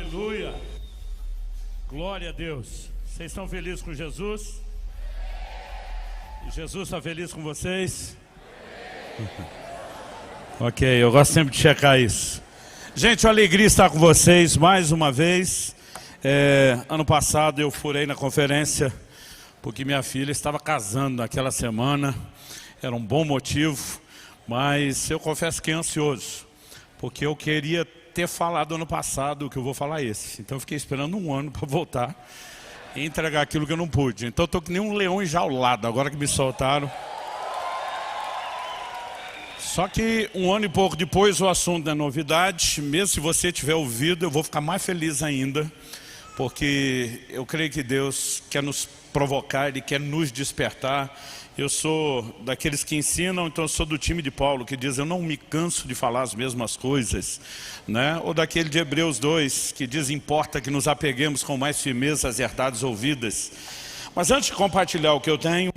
Aleluia. Glória a Deus. Vocês estão felizes com Jesus? Jesus está feliz com vocês? Ok, eu gosto sempre de checar isso. Gente, uma alegria estar com vocês mais uma vez. Ano passado eu furei na conferência porque minha filha estava casando naquela semana. Era um bom motivo, mas eu confesso que é ansioso, porque eu queria ter falado ano passado o que eu vou falar esse. Então eu fiquei esperando um ano para voltar e entregar aquilo que eu não pude. Então eu estou que nem um leão enjaulado, agora que me soltaram. Só que um ano e pouco depois o assunto é novidade. Mesmo se você tiver ouvido, eu vou ficar mais feliz ainda, porque eu creio que Deus quer nos provocar, Ele quer nos despertar. Eu sou daqueles que ensinam, então eu sou do time de Paulo, que diz: eu não me canso de falar as mesmas coisas, né? Ou daquele de Hebreus 2, que diz: importa que nos apeguemos com mais firmeza às verdades ouvidas. Mas antes de compartilhar o que eu tenho,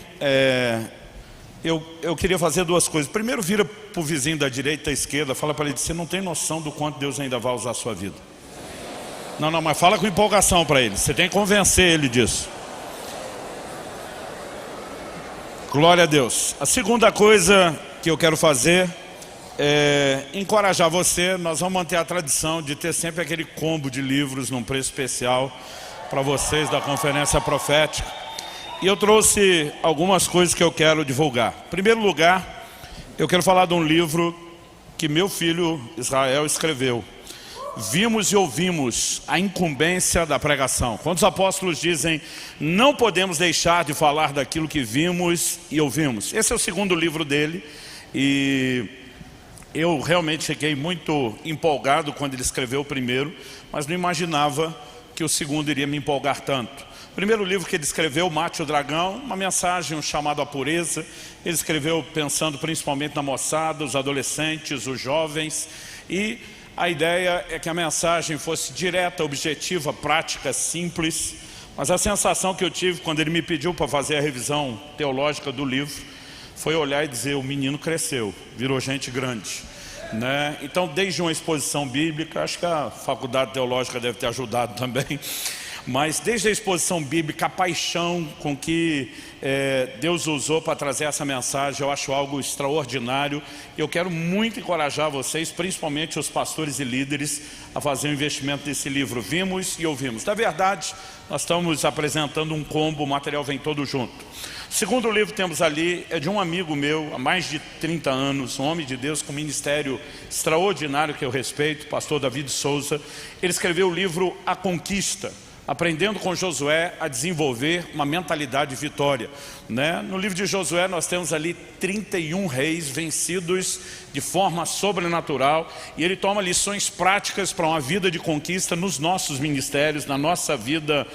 eu queria fazer duas coisas. Primeiro, vira para o vizinho da direita e da esquerda, fala para ele: você não tem noção do quanto Deus ainda vai usar a sua vida. Não, mas fala com empolgação para ele, você tem que convencer ele disso. Glória a Deus. A segunda coisa que eu quero fazer é encorajar você. Nós vamos manter a tradição de ter sempre aquele combo de livros num preço especial para vocês da Conferência Profética. E eu trouxe algumas coisas que eu quero divulgar. Em primeiro lugar, eu quero falar de um livro que meu filho Israel escreveu. Vimos e ouvimos a incumbência da pregação. Quando os apóstolos dizem: não podemos deixar de falar daquilo que vimos e ouvimos. Esse é o segundo livro dele. E eu realmente fiquei muito empolgado quando ele escreveu o primeiro, mas não imaginava que o segundo iria me empolgar tanto. O primeiro livro que ele escreveu, Mate o Dragão, uma mensagem, um chamado à pureza. Ele escreveu pensando principalmente na moçada, os adolescentes, os jovens. E a ideia é que a mensagem fosse direta, objetiva, prática, simples. Mas a sensação que eu tive quando ele me pediu para fazer a revisão teológica do livro foi olhar e dizer: o menino cresceu, virou gente grande, né? Então, desde uma exposição bíblica, acho que a faculdade teológica deve ter ajudado também, mas desde a exposição bíblica, a paixão com que Deus usou para trazer essa mensagem, eu acho algo extraordinário. Eu quero muito encorajar vocês, principalmente os pastores e líderes, a fazer um investimento nesse livro. Vimos e ouvimos. Na verdade, nós estamos apresentando um combo, o material vem todo junto. O segundo livro que temos ali é de um amigo meu, há mais de 30 anos, um homem de Deus com um ministério extraordinário que eu respeito, o pastor David Souza. Ele escreveu o livro A Conquista, aprendendo com Josué a desenvolver uma mentalidade de vitória, né? No livro de Josué nós temos ali 31 reis vencidos de forma sobrenatural, e ele toma lições práticas para uma vida de conquista nos nossos ministérios, na nossa vida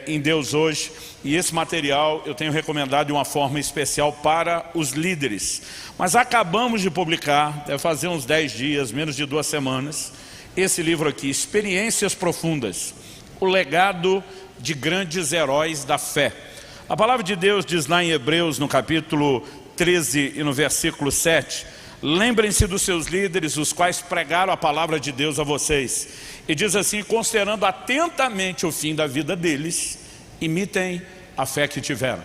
em Deus hoje. E esse material eu tenho recomendado de uma forma especial para os líderes. Mas acabamos de publicar, deve fazer uns 10 dias, menos de 2 semanas, esse livro aqui, Experiências Profundas, o legado de grandes heróis da fé. A palavra de Deus diz lá em Hebreus, no capítulo 13 e no versículo 7, lembrem-se dos seus líderes, os quais pregaram a palavra de Deus a vocês. E diz assim: considerando atentamente o fim da vida deles, imitem a fé que tiveram.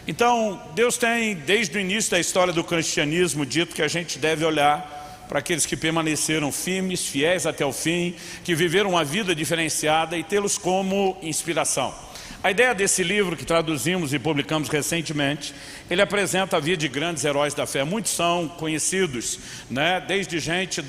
Então, Deus tem, desde o início da história do cristianismo, dito que a gente deve olhar para aqueles que permaneceram firmes, fiéis até o fim, que viveram uma vida diferenciada, e tê-los como inspiração. A ideia desse livro, que traduzimos e publicamos recentemente, ele apresenta a vida de grandes heróis da fé. Muitos são conhecidos, né? Desde gente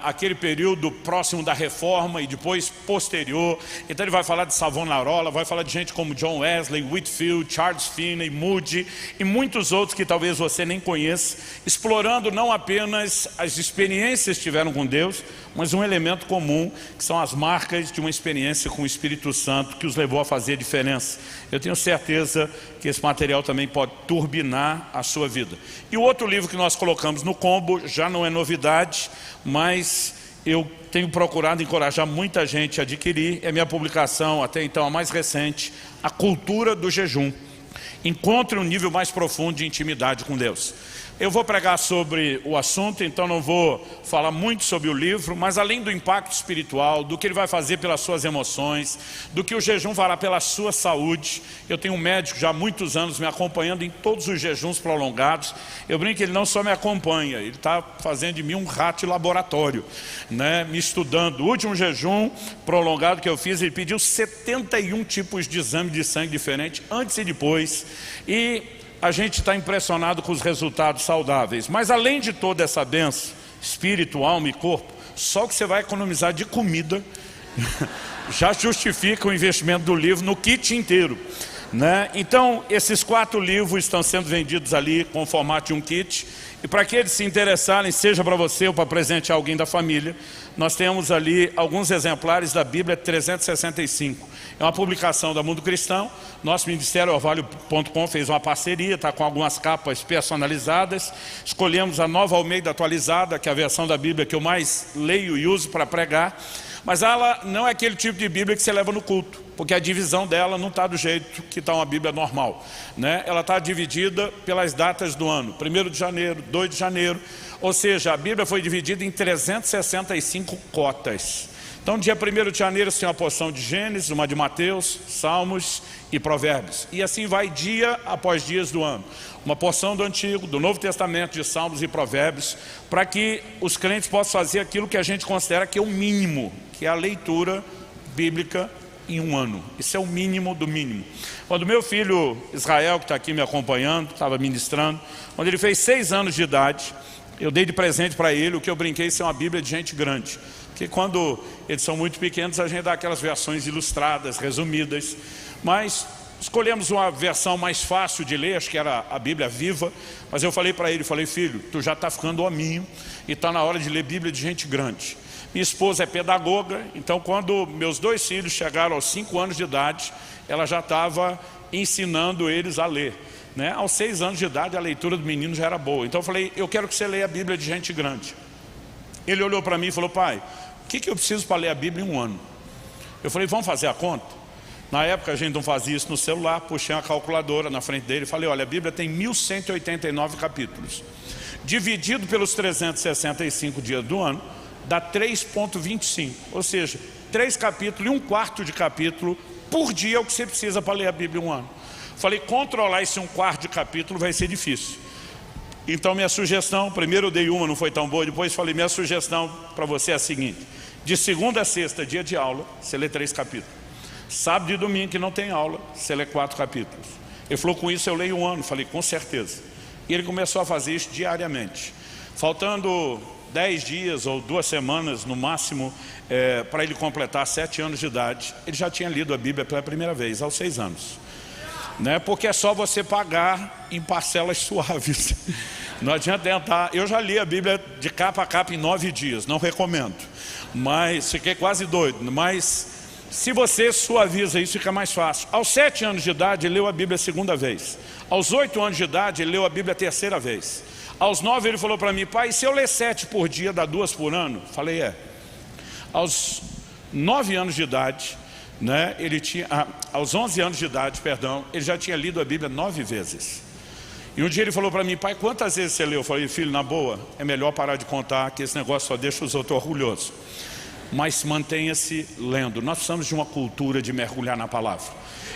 aquele período próximo da reforma e depois posterior. Então ele vai falar de Savonarola, vai falar de gente como John Wesley, Whitefield, Charles Finney, Moody e muitos outros que talvez você nem conheça, explorando não apenas as experiências que tiveram com Deus, mas um elemento comum, que são as marcas de uma experiência com o Espírito Santo que os levou a fazer a diferença. Eu tenho certeza que esse material também pode turbinar a sua vida. E o outro livro que nós colocamos no combo já não é novidade, mas eu tenho procurado encorajar muita gente a adquirir. É minha publicação, até então a mais recente, A Cultura do Jejum. Encontre um nível mais profundo de intimidade com Deus. Eu vou pregar sobre o assunto, então não vou falar muito sobre o livro, mas além do impacto espiritual, do que ele vai fazer pelas suas emoções, do que o jejum fará pela sua saúde. Eu tenho um médico já há muitos anos me acompanhando em todos os jejuns prolongados. Eu brinco que ele não só me acompanha, ele está fazendo de mim um rato de laboratório, né? Me estudando. O último jejum prolongado que eu fiz, ele pediu 71 tipos de exame de sangue diferentes, antes e depois, e a gente está impressionado com os resultados saudáveis. Mas além de toda essa bênção, espírito, alma e corpo, só que você vai economizar de comida já justifica o investimento do livro no kit inteiro, né? Então, esses 4 livros estão sendo vendidos ali com o formato de um kit. E para que eles se interessarem, seja para você ou para presentear alguém da família, nós temos ali alguns exemplares da Bíblia 365. É uma publicação da Mundo Cristão. Nosso Ministério Orvalho.com fez uma parceria, está com algumas capas personalizadas. Escolhemos a Nova Almeida atualizada, que é a versão da Bíblia que eu mais leio e uso para pregar. Mas ela não é aquele tipo de Bíblia que você leva no culto, porque a divisão dela não está do jeito que está uma Bíblia normal, né? Ela está dividida pelas datas do ano, 1º de janeiro, 2 de janeiro, ou seja, a Bíblia foi dividida em 365 cotas. Então, dia 1º de janeiro tem uma porção de Gênesis, uma de Mateus, Salmos e Provérbios. E assim vai dia após dias do ano. Uma porção do Antigo, do Novo Testamento, de Salmos e Provérbios, para que os crentes possam fazer aquilo que a gente considera que é o mínimo, que é a leitura bíblica em um ano. Isso é o mínimo do mínimo. Quando meu filho Israel, que está aqui me acompanhando, estava ministrando, quando ele fez 6 anos de idade, eu dei de presente para ele o que eu brinquei ser uma Bíblia de gente grande. Porque quando eles são muito pequenos, a gente dá aquelas versões ilustradas, resumidas. Mas escolhemos uma versão mais fácil de ler, acho que era a Bíblia Viva. Mas eu falei para ele, filho, tu já está ficando hominho e está na hora de ler Bíblia de gente grande. Minha esposa é pedagoga, então quando meus 2 filhos chegaram aos 5 anos de idade, ela já estava ensinando eles a ler, né? Aos 6 anos de idade a leitura do menino já era boa. Então eu falei, eu quero que você leia a Bíblia de gente grande. Ele olhou para mim e falou, pai, o que eu preciso para ler a Bíblia em um ano? Eu falei, vamos fazer a conta? Na época a gente não fazia isso no celular, puxei uma calculadora na frente dele e falei, olha, a Bíblia tem 1189 capítulos. Dividido pelos 365 dias do ano, dá 3,25. Ou seja, 3 capítulos e 1/4 de capítulo por dia é o que você precisa para ler a Bíblia em um ano. Falei, controlar esse 1/4 de capítulo vai ser difícil. Então minha sugestão, primeiro eu dei uma, não foi tão boa, depois falei, minha sugestão para você é a seguinte: de segunda a sexta, dia de aula, você lê 3 capítulos. Sábado e domingo que não tem aula, você lê 4 capítulos. Ele falou, com isso eu leio um ano. Falei, com certeza. E ele começou a fazer isso diariamente. Faltando 10 dias ou 2 semanas no máximo, para ele completar 7 anos de idade, ele já tinha lido a Bíblia pela primeira vez, aos 6 anos. Né? Porque é só você pagar em parcelas suaves. Não adianta tentar. Eu já li a Bíblia de capa a capa em 9 dias, não recomendo. Mas fiquei quase doido. Mas se você suaviza isso, fica mais fácil. Aos 7 anos de idade, ele leu a Bíblia a 2ª vez. Aos 8 anos de idade, ele leu a Bíblia a 3ª vez. Aos 9 ele falou para mim, pai, se eu ler 7 por dia, dá 2 por ano? Falei, Aos 9 anos de idade, né, aos 11 anos de idade, perdão, ele já tinha lido a Bíblia 9 vezes. E um dia ele falou para mim, pai, quantas vezes você leu? Eu falei, filho, na boa, é melhor parar de contar, que esse negócio só deixa os outros orgulhosos. Mas mantenha-se lendo. Nós precisamos de uma cultura de mergulhar na palavra.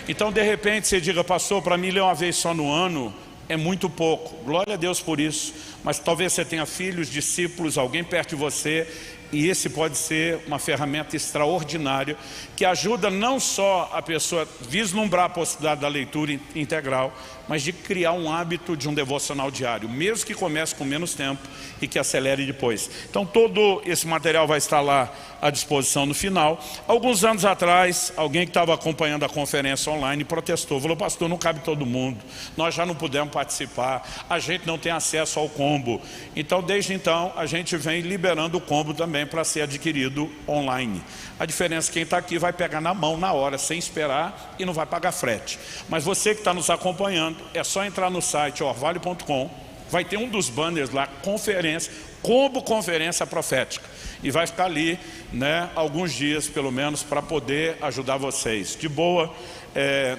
Então, de repente, você diga, pastor, para mim ler uma vez só no ano é muito pouco. Glória a Deus por isso. Mas talvez você tenha filhos, discípulos, alguém perto de você, e esse pode ser uma ferramenta extraordinária que ajuda não só a pessoa a vislumbrar a possibilidade da leitura integral, mas de criar um hábito de um devocional diário, mesmo que comece com menos tempo e que acelere depois. Então todo esse material vai estar lá à disposição no final. Alguns anos atrás, alguém que estava acompanhando a conferência online protestou, falou, pastor, não cabe todo mundo, nós já não pudemos participar, a gente não tem acesso ao combo. Então desde então a gente vem liberando o combo também para ser adquirido online. A diferença é que quem está aqui vai pegar na mão na hora, sem esperar, e não vai pagar frete. Mas você que está nos acompanhando, é só entrar no site orvalho.com, vai ter um dos banners lá, conferência, Combo Conferência Profética. E vai ficar ali, né, alguns dias pelo menos, para poder ajudar vocês. De boa,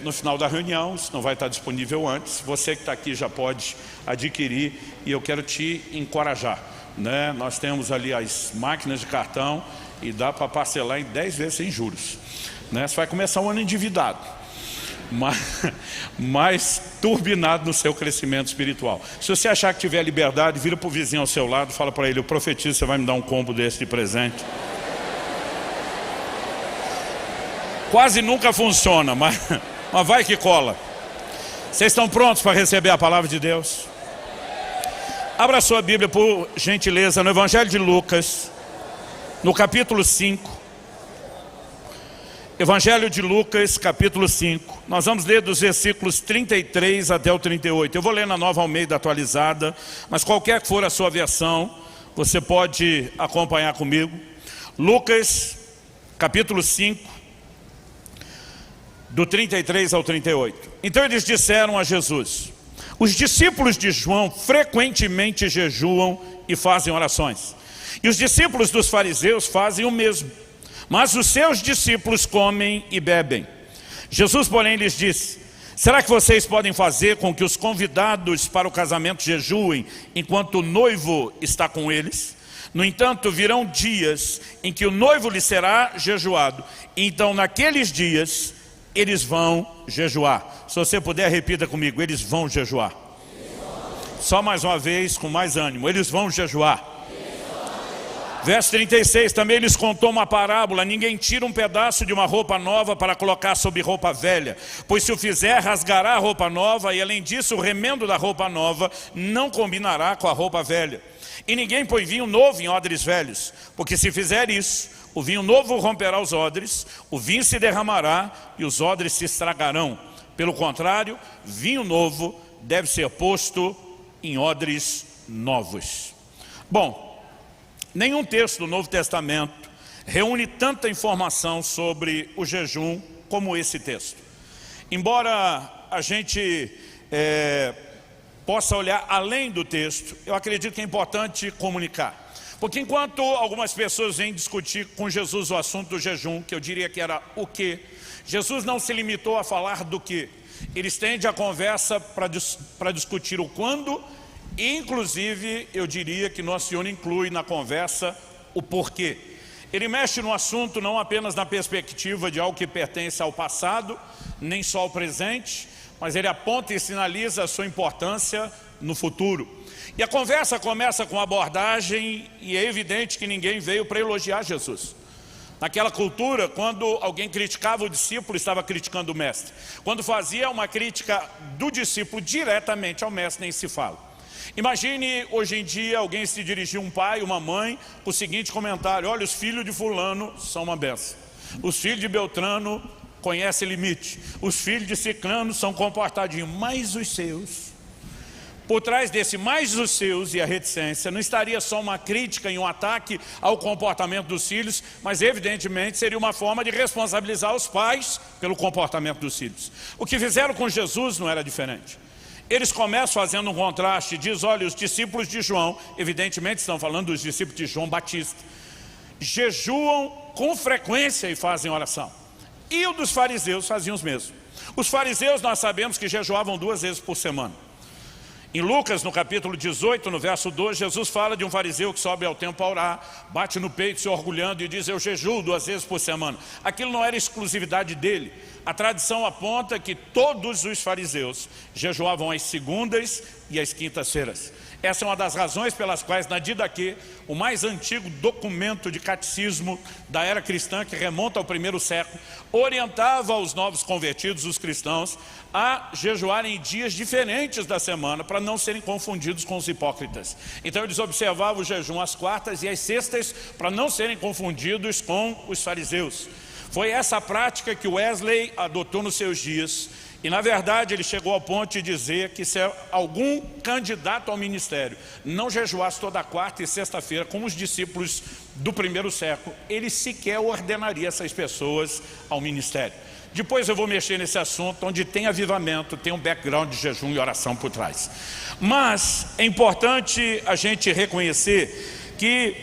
no final da reunião, isso não vai estar disponível antes. Você que está aqui já pode adquirir e eu quero te encorajar, né? Nós temos ali as máquinas de cartão e dá para parcelar em 10 vezes sem juros, né? Você vai começar um ano endividado, mais turbinado no seu crescimento espiritual. Se você achar que tiver liberdade, vira para o vizinho ao seu lado, fala para ele: eu profetizo, você vai me dar um combo desse de presente. Quase nunca funciona, mas vai que cola. Vocês estão prontos para receber a palavra de Deus? Abra sua Bíblia, por gentileza, no Evangelho de Lucas, no capítulo 5. Evangelho de Lucas, capítulo 5. Nós vamos ler dos versículos 33 até o 38. Eu vou ler na Nova Almeida atualizada, mas qualquer que for a sua versão, você pode acompanhar comigo. Lucas, capítulo 5, do 33 ao 38. Então eles disseram a Jesus: os discípulos de João frequentemente jejuam e fazem orações, e os discípulos dos fariseus fazem o mesmo, mas os seus discípulos comem e bebem. Jesus, porém, lhes disse: será que vocês podem fazer com que os convidados para o casamento jejuem enquanto o noivo está com eles? No entanto, virão dias em que o noivo lhe será jejuado, e então naqueles dias eles vão jejuar. Se você puder, repita comigo: eles vão jejuar. Só mais uma vez, com mais ânimo: eles vão jejuar. Verso 36, também lhes contou uma parábola: ninguém tira um pedaço de uma roupa nova para colocar sobre roupa velha, pois se o fizer, rasgará a roupa nova, e além disso o remendo da roupa nova não combinará com a roupa velha. E ninguém põe vinho novo em odres velhos, porque se fizer isso, o vinho novo romperá os odres, o vinho se derramará e os odres se estragarão. Pelo contrário, vinho novo deve ser posto em odres novos. Bom, nenhum texto do Novo Testamento reúne tanta informação sobre o jejum como esse texto. Embora a gente possa olhar além do texto, eu acredito que é importante comunicar. Porque enquanto algumas pessoas vêm discutir com Jesus o assunto do jejum, que eu diria que era o quê, Jesus não se limitou a falar do quê. Ele estende a conversa para discutir o quando, e inclusive eu diria que Nosso Senhor inclui na conversa o porquê. Ele mexe no assunto não apenas na perspectiva de algo que pertence ao passado, nem só ao presente, mas ele aponta e sinaliza a sua importância no futuro. E a conversa começa com abordagem, e é evidente que ninguém veio para elogiar Jesus. Naquela cultura, quando alguém criticava o discípulo, estava criticando o mestre. Quando fazia uma crítica do discípulo diretamente ao mestre, nem se fala. Imagine hoje em dia alguém se dirigir a um pai, uma mãe, com o seguinte comentário: olha, os filhos de fulano são uma benção, os filhos de Beltrano conhecem limite, os filhos de Ciclano são comportadinhos, mas os seus... Por trás desse mais os seus e a reticência, não estaria só uma crítica e um ataque ao comportamento dos filhos, mas evidentemente seria uma forma de responsabilizar os pais pelo comportamento dos filhos. O que fizeram com Jesus não era diferente. Eles começam fazendo um contraste, diz: olha, os discípulos de João, evidentemente estão falando dos discípulos de João Batista, jejuam com frequência e fazem oração. E o dos fariseus faziam os mesmos. Os fariseus, nós sabemos que jejuavam 2 vezes por semana. Em Lucas, no capítulo 18, no verso 2, Jesus fala de um fariseu que sobe ao templo para orar, bate no peito se orgulhando e diz: eu jejuo 2 vezes por semana. Aquilo não era exclusividade dele. A tradição aponta que todos os fariseus jejuavam às segundas e às quintas-feiras. Essa é uma das razões pelas quais na Didaquê, o mais antigo documento de catecismo da era cristã, que remonta ao 1º século, orientava os novos convertidos, os cristãos, a jejuarem em dias diferentes da semana, para não serem confundidos com os hipócritas. Então eles observavam o jejum às quartas e às sextas, para não serem confundidos com os fariseus. Foi essa prática que Wesley adotou nos seus dias. E na verdade ele chegou ao ponto de dizer que se algum candidato ao ministério não jejuasse toda quarta e sexta-feira, como os discípulos do 1º século, ele sequer ordenaria essas pessoas ao ministério. Depois eu vou mexer nesse assunto, onde tem avivamento, tem um background de jejum e oração por trás. Mas é importante a gente reconhecer que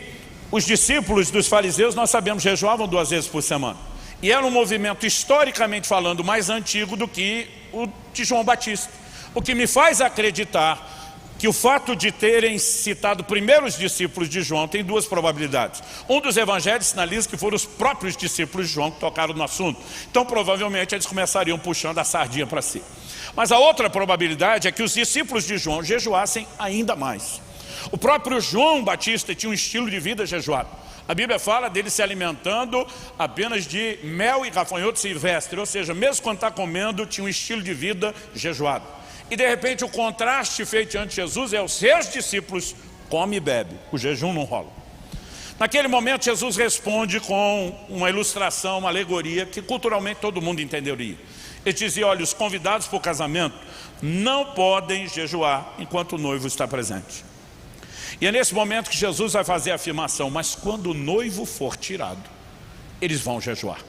os discípulos dos fariseus, nós sabemos, jejuavam 2 vezes por semana. E era um movimento, historicamente falando, mais antigo do que o de João Batista. O que me faz acreditar que o fato de terem citado primeiro os discípulos de João tem 2 probabilidades. Um dos evangelhos sinaliza que foram os próprios discípulos de João que tocaram no assunto. Então provavelmente eles começariam puxando a sardinha para si. Mas a outra probabilidade é que os discípulos de João jejuassem ainda mais. O próprio João Batista tinha um estilo de vida jejuado. A Bíblia fala dele se alimentando apenas de mel e gafanhoto silvestre, ou seja, mesmo quando está comendo, tinha um estilo de vida jejuado. E de repente o contraste feito diante de Jesus é os seus discípulos come e bebe, o jejum não rola. Naquele momento Jesus responde com uma ilustração, uma alegoria que culturalmente todo mundo entenderia. Ele dizia, olha, os convidados para o casamento não podem jejuar enquanto o noivo está presente. E é nesse momento que Jesus vai fazer a afirmação, mas quando o noivo for tirado, eles vão jejuar.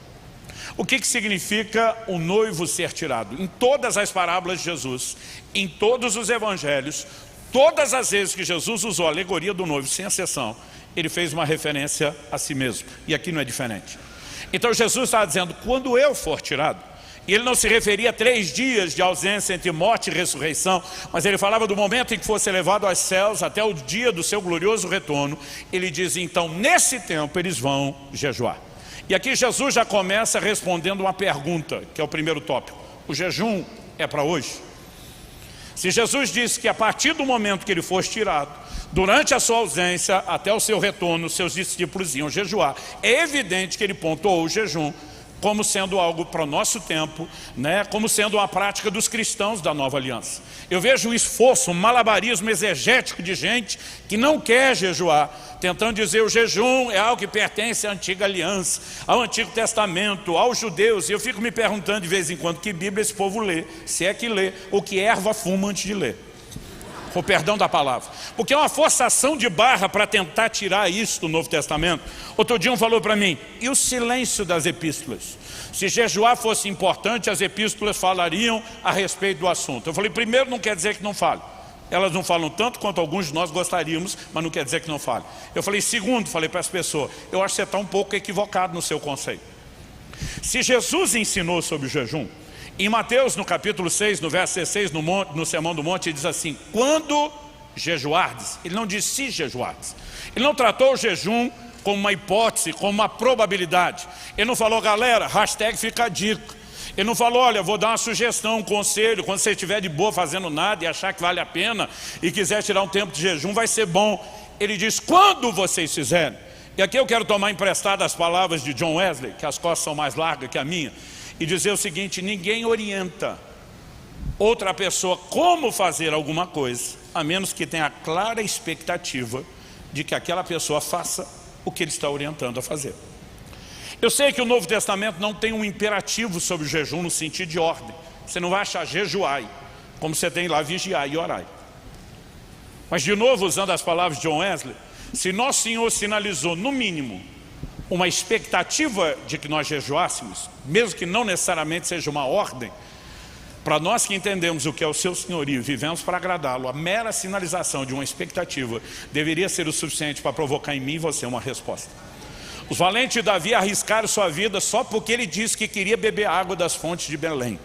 O que significa o noivo ser tirado? Em todas as parábolas de Jesus, em todos os evangelhos, todas as vezes que Jesus usou a alegoria do noivo, sem exceção, ele fez uma referência a si mesmo. E aqui não é diferente. Então Jesus está dizendo, quando eu for tirado, e ele não se referia a 3 dias de ausência entre morte e ressurreição, mas ele falava do momento em que fosse elevado aos céus até o dia do seu glorioso retorno. Ele diz, então, nesse tempo eles vão jejuar. E aqui Jesus já começa respondendo uma pergunta, que é o primeiro tópico. O jejum é para hoje? Se Jesus disse que a partir do momento que ele fosse tirado, durante a sua ausência até o seu retorno, seus discípulos iam jejuar, é evidente que ele pontuou o jejum como sendo algo para o nosso tempo, né? Como sendo uma prática dos cristãos da nova aliança. Eu vejo um esforço, um malabarismo exegético de gente que não quer jejuar, tentando dizer o jejum é algo que pertence à antiga aliança, ao Antigo Testamento, aos judeus. E eu fico me perguntando de vez em quando que Bíblia esse povo lê, se é que lê, ou que erva fuma antes de ler. Com perdão da palavra, porque é uma forçação de barra para tentar tirar isso do Novo Testamento. Outro dia um falou para mim, e o silêncio das epístolas? Se jejuar fosse importante, as epístolas falariam a respeito do assunto. Eu falei, primeiro, não quer dizer que não fale. Elas não falam tanto quanto alguns de nós gostaríamos, mas não quer dizer que não fale. Eu falei, segundo, falei para as pessoas, eu acho que você está um pouco equivocado no seu conceito. Se Jesus ensinou sobre o jejum, em Mateus, no capítulo 6, no verso 16, no Sermão do Monte, ele diz assim, quando jejuardes, ele não diz se jejuardes. Ele não tratou o jejum como uma hipótese, como uma probabilidade. Ele não falou, galera, hashtag fica a dica. Ele não falou, olha, vou dar uma sugestão, um conselho, quando você estiver de boa fazendo nada e achar que vale a pena e quiser tirar um tempo de jejum, vai ser bom. Ele diz, quando vocês fizerem. E aqui eu quero tomar emprestado as palavras de John Wesley, que as costas são mais largas que a minha, e dizer o seguinte, ninguém orienta outra pessoa como fazer alguma coisa, a menos que tenha a clara expectativa de que aquela pessoa faça o que ele está orientando a fazer. Eu sei que o Novo Testamento não tem um imperativo sobre o jejum no sentido de ordem. Você não vai achar jejuai, como você tem lá vigiai e orai. Mas de novo, usando as palavras de John Wesley, se Nosso Senhor sinalizou, no mínimo, uma expectativa de que nós jejuássemos, mesmo que não necessariamente seja uma ordem, para nós que entendemos o que é o seu senhorio e vivemos para agradá-lo, a mera sinalização de uma expectativa deveria ser o suficiente para provocar em mim e você uma resposta. Os valentes de Davi arriscaram sua vida só porque ele disse que queria beber água das fontes de Belém.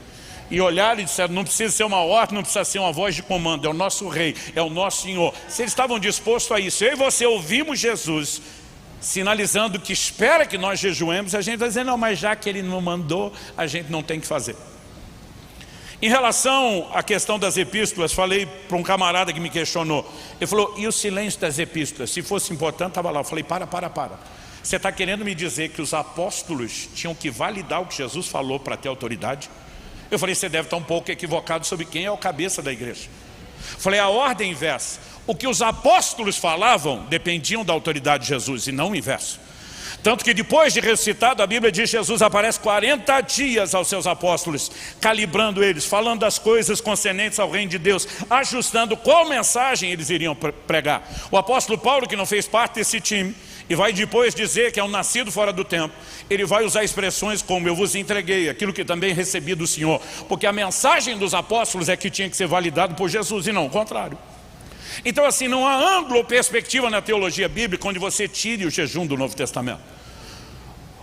E olharam e disseram, não precisa ser uma ordem, não precisa ser uma voz de comando, é o nosso rei, é o nosso Senhor. Se eles estavam dispostos a isso, eu e você ouvimos Jesus sinalizando que espera que nós jejuemos, a gente vai dizer, não, mas já que ele não mandou, a gente não tem que fazer. Em relação à questão das epístolas, falei para um camarada que me questionou, ele falou, e o silêncio das epístolas? Se fosse importante, estava lá. Eu falei, para. Você está querendo me dizer que os apóstolos tinham que validar o que Jesus falou para ter autoridade? Eu falei, você deve estar um pouco equivocado sobre quem é o cabeça da igreja. Falei, a ordem inversa. O que os apóstolos falavam dependiam da autoridade de Jesus e não o inverso. Tanto que depois de ressuscitado, a Bíblia diz que Jesus aparece 40 dias aos seus apóstolos, calibrando eles, falando das coisas concernentes ao reino de Deus, ajustando qual mensagem eles iriam pregar. O apóstolo Paulo, que não fez parte desse time, e vai depois dizer que é um nascido fora do tempo, ele vai usar expressões como eu vos entreguei aquilo que também recebi do Senhor, porque a mensagem dos apóstolos é que tinha que ser validado por Jesus e não o contrário. Então assim, não há ângulo ou perspectiva na teologia bíblica onde você tire o jejum do Novo Testamento.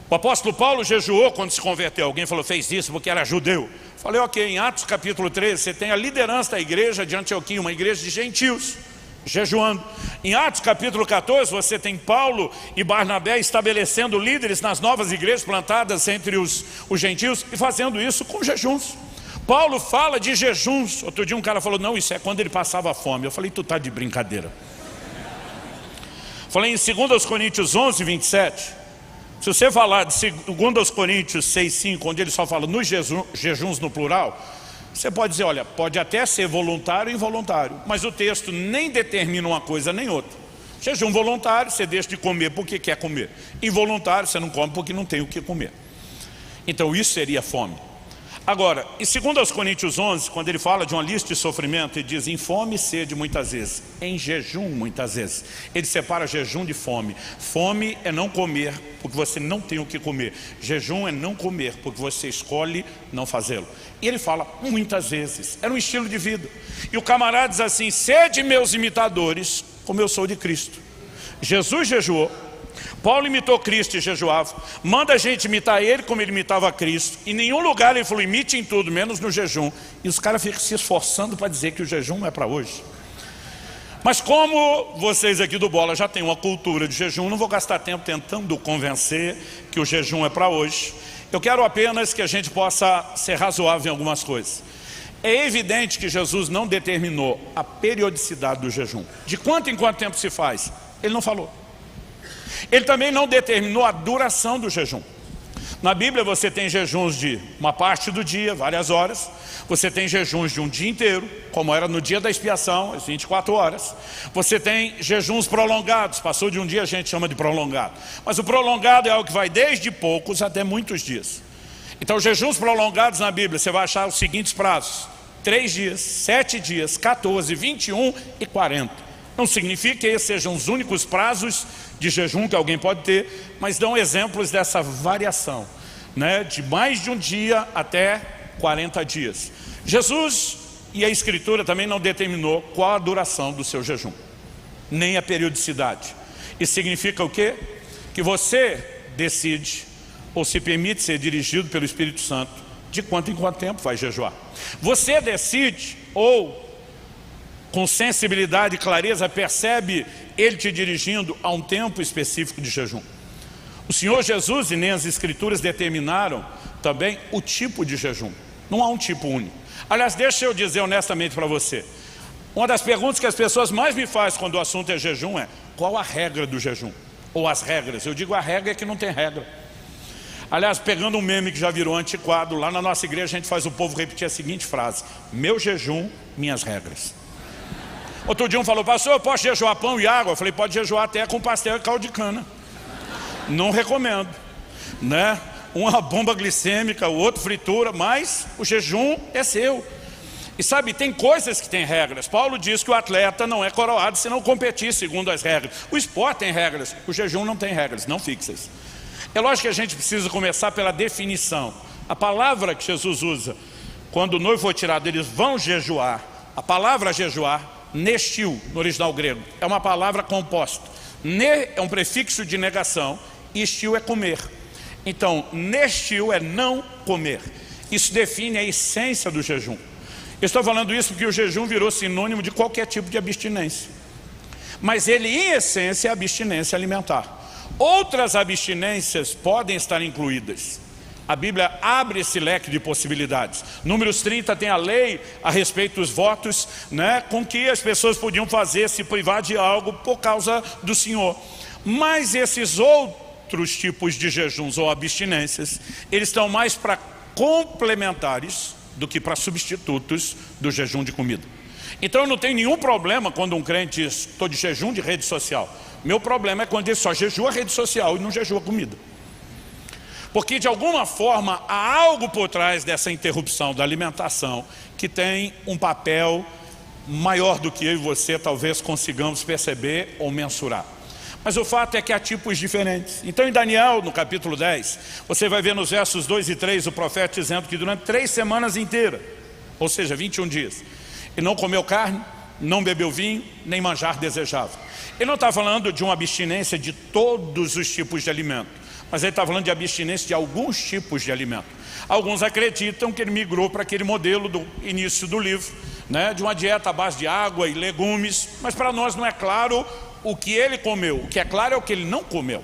O apóstolo Paulo jejuou quando se converteu. Alguém falou, fez isso porque era judeu. Falei, ok, em Atos capítulo 13 você tem a liderança da igreja de Antioquia, uma igreja de gentios, jejuando. Em Atos capítulo 14 você tem Paulo e Barnabé estabelecendo líderes nas novas igrejas plantadas entre os gentios e fazendo isso com jejuns. Paulo fala de jejuns. Outro dia um cara falou, não, isso é quando ele passava fome. Eu falei, tu tá de brincadeira. Falei em 2 Coríntios 11, 27. Se você falar de 2 Coríntios 6, 5, onde ele só fala nos jejuns no plural, você pode dizer, olha, pode até ser voluntário e involuntário, mas o texto nem determina uma coisa nem outra. Jejum voluntário, você deixa de comer porque quer comer. Involuntário, você não come porque não tem o que comer. Então isso seria fome. Agora, em 2 Coríntios 11, quando ele fala de uma lista de sofrimento, ele diz em fome e sede muitas vezes, em jejum muitas vezes. Ele separa jejum de fome. Fome é não comer porque você não tem o que comer. Jejum é não comer porque você escolhe não fazê-lo. E ele fala muitas vezes, era um estilo de vida. E o camarada diz assim, sede meus imitadores como eu sou de Cristo. Jesus jejuou. Paulo imitou Cristo e jejuava. Manda a gente imitar ele como ele imitava Cristo. Em nenhum lugar ele falou, imite em tudo, menos no jejum. E os caras ficam se esforçando para dizer que o jejum não é para hoje. Mas como vocês aqui do Bola já têm uma cultura de jejum, não vou gastar tempo tentando convencer que o jejum é para hoje. Eu quero apenas que a gente possa ser razoável em algumas coisas. É evidente que Jesus não determinou a periodicidade do jejum. De quanto em quanto tempo se faz? Ele não falou. Ele também não determinou a duração do jejum. Na Bíblia você tem jejuns de uma parte do dia, várias horas. Você tem jejuns de um dia inteiro, como era no dia da expiação, as 24 horas. Você tem jejuns prolongados, passou de um dia a gente chama de prolongado. Mas o prolongado é algo que vai desde poucos até muitos dias. Então jejuns prolongados na Bíblia, você vai achar os seguintes prazos: 3 dias, 7 dias, 14, 21 e 40. Não significa que esses sejam os únicos prazos de jejum que alguém pode ter, mas dão exemplos dessa variação, né? De mais de um dia até 40 dias. Jesus e a Escritura também não determinou qual a duração do seu jejum, nem a periodicidade. Isso significa o quê? Que você decide, ou se permite ser dirigido pelo Espírito Santo, de quanto em quanto tempo vai jejuar. Você decide, ou com sensibilidade e clareza percebe ele te dirigindo a um tempo específico de jejum. O Senhor Jesus e nem as Escrituras determinaram também o tipo de jejum. Não há um tipo único. Aliás, deixa eu dizer honestamente para você, uma das perguntas que as pessoas mais me fazem quando o assunto é jejum é: qual a regra do jejum? Ou as regras. Eu digo, a regra é que não tem regra. Aliás, pegando um meme que já virou antiquado, lá na nossa igreja a gente faz o povo repetir a seguinte frase: meu jejum, minhas regras. Outro dia um falou, pastor, eu posso jejuar pão e água? Eu falei, pode jejuar até com pastel e caldo de cana. Não recomendo, né? Uma bomba glicêmica, o outro fritura, mas o jejum é seu. E sabe, tem coisas que têm regras. Paulo diz que o atleta não é coroado se não competir segundo as regras. O esporte tem regras, o jejum não tem regras, não fixas. É lógico que a gente precisa começar pela definição. A palavra que Jesus usa, quando o noivo for tirado, eles vão jejuar. A palavra jejuar, nestiu, no original grego, é uma palavra composta. Ne é um prefixo de negação e estiu é comer. Então, nestiu é não comer. Isso define a essência do jejum. Eu estou falando isso porque o jejum virou sinônimo de qualquer tipo de abstinência. Mas ele, em essência, é abstinência alimentar. Outras abstinências podem estar incluídas. A Bíblia abre esse leque de possibilidades. Números 30 tem a lei a respeito dos votos, né, com que as pessoas podiam fazer, se privar de algo por causa do Senhor. Mas esses outros tipos de jejuns ou abstinências, eles estão mais para complementares do que para substitutos do jejum de comida. Então eu não tenho nenhum problema quando um crente diz, estou de jejum de rede social. Meu problema é quando ele só jejua a rede social e não jejua a comida. Porque de alguma forma há algo por trás dessa interrupção da alimentação que tem um papel maior do que eu e você talvez consigamos perceber ou mensurar. Mas o fato é que há tipos diferentes. Então em Daniel, no capítulo 10, você vai ver nos versos 2 e 3 o profeta dizendo que durante 3 semanas inteiras, ou seja, 21 dias, ele não comeu carne, não bebeu vinho, nem manjar desejável. Ele não está falando de uma abstinência de todos os tipos de alimento, mas ele está falando de abstinência de alguns tipos de alimento. Alguns acreditam que ele migrou para aquele modelo do início do livro, né, de uma dieta à base de água e legumes, mas para nós não é claro o que ele comeu. O que é claro é o que ele não comeu.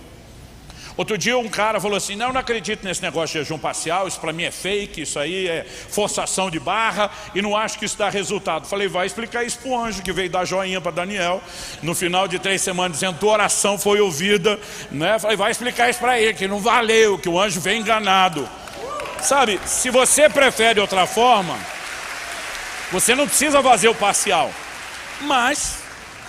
Outro dia um cara falou assim: não, eu não acredito nesse negócio de jejum parcial, isso para mim é fake, isso aí é forçação de barra e não acho que isso dá resultado. Falei: vai explicar isso para o anjo que veio dar joinha para Daniel no final de 3 semanas dizendo: tua oração foi ouvida, né? Falei: vai explicar isso para ele, que não valeu, que o anjo veio enganado. Sabe, se você prefere outra forma, você não precisa fazer o parcial, mas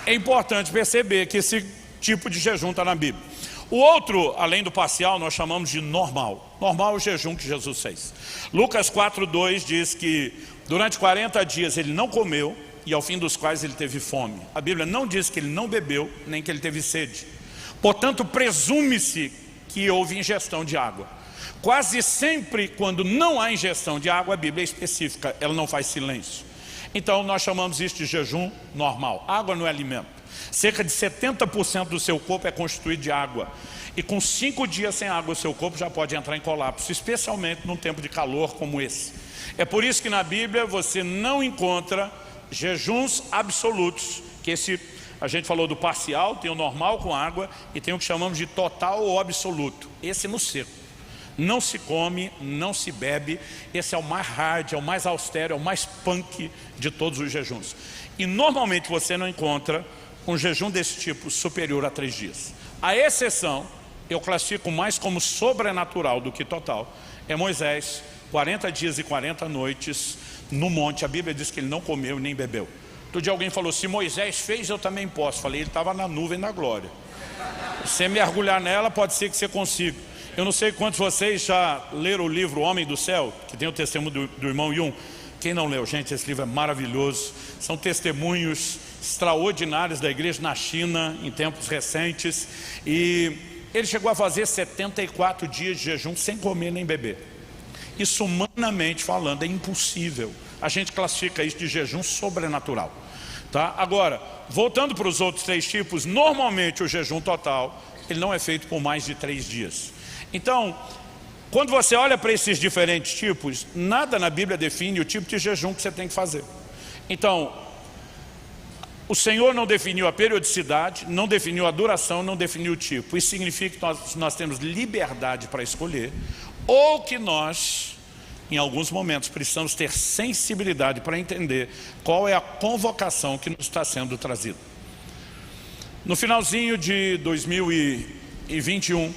é importante perceber que esse tipo de jejum está na Bíblia. O outro, além do parcial, nós chamamos de normal. Normal é o jejum que Jesus fez. Lucas 4:2 diz que durante 40 dias ele não comeu e ao fim dos quais ele teve fome. A Bíblia não diz que ele não bebeu, nem que ele teve sede. Portanto, presume-se que houve ingestão de água. Quase sempre, quando não há ingestão de água, a Bíblia é específica, ela não faz silêncio. Então, nós chamamos isso de jejum normal. Água não é alimento. Cerca de 70% do seu corpo é constituído de água. E com 5 dias sem água, o seu corpo já pode entrar em colapso, especialmente num tempo de calor como esse. É por isso que na Bíblia você não encontra jejuns absolutos, que a gente falou do parcial, tem o normal com água e tem o que chamamos de total ou absoluto. Esse no seco. Não se come, não se bebe. Esse é o mais hard, é o mais austero, é o mais punk de todos os jejuns. E normalmente você não encontra um jejum desse tipo superior a 3 dias. A exceção, eu classifico mais como sobrenatural do que total, é Moisés, 40 dias e 40 noites no monte. A Bíblia diz que ele não comeu nem bebeu. Outro dia alguém falou: se Moisés fez, eu também posso. Falei: ele estava na nuvem da glória. Se você mergulhar nela, pode ser que você consiga. Eu não sei quantos de vocês já leram o livro Homem do Céu, que tem o testemunho do irmão Yun. Quem não leu, gente, esse livro é maravilhoso. São testemunhos extraordinários da igreja na China em tempos recentes. E ele chegou a fazer 74 dias de jejum sem comer nem beber. Isso, humanamente falando, é impossível. A gente classifica isso de jejum sobrenatural, tá? Agora, voltando para os outros 3 tipos, normalmente o jejum total, ele não é feito por mais de 3 dias. Então, quando você olha para esses diferentes tipos, nada na Bíblia define o tipo de jejum que você tem que fazer. Então, o Senhor não definiu a periodicidade, não definiu a duração, não definiu o tipo. Isso significa que nós temos liberdade para escolher, ou que nós, em alguns momentos, precisamos ter sensibilidade para entender qual é a convocação que nos está sendo trazida. No finalzinho de 2021,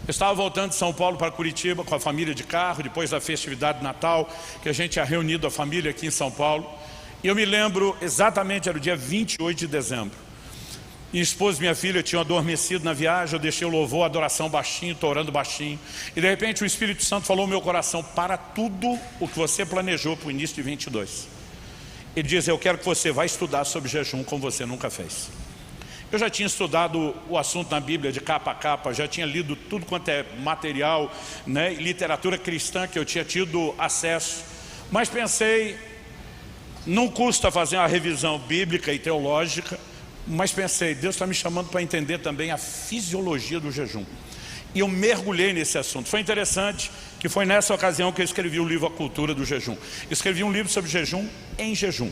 eu estava voltando de São Paulo para Curitiba com a família de carro, depois da festividade de Natal, que a gente tinha reunido a família aqui em São Paulo. E eu me lembro exatamente, era o dia 28 de dezembro. Minha esposa e minha filha tinham adormecido na viagem, eu deixei o louvor, a adoração baixinho, estou orando baixinho. E de repente o Espírito Santo falou no meu coração: para tudo o que você planejou para o início de 22. Ele diz: eu quero que você vá estudar sobre jejum como você nunca fez. Eu já tinha estudado o assunto na Bíblia de capa a capa, já tinha lido tudo quanto é material, né, literatura cristã que eu tinha tido acesso. Mas pensei, não custa fazer uma revisão bíblica e teológica, mas pensei, Deus está me chamando para entender também a fisiologia do jejum. E eu mergulhei nesse assunto. Foi interessante que foi nessa ocasião que eu escrevi o livro A Cultura do Jejum. Eu escrevi um livro sobre jejum em jejum.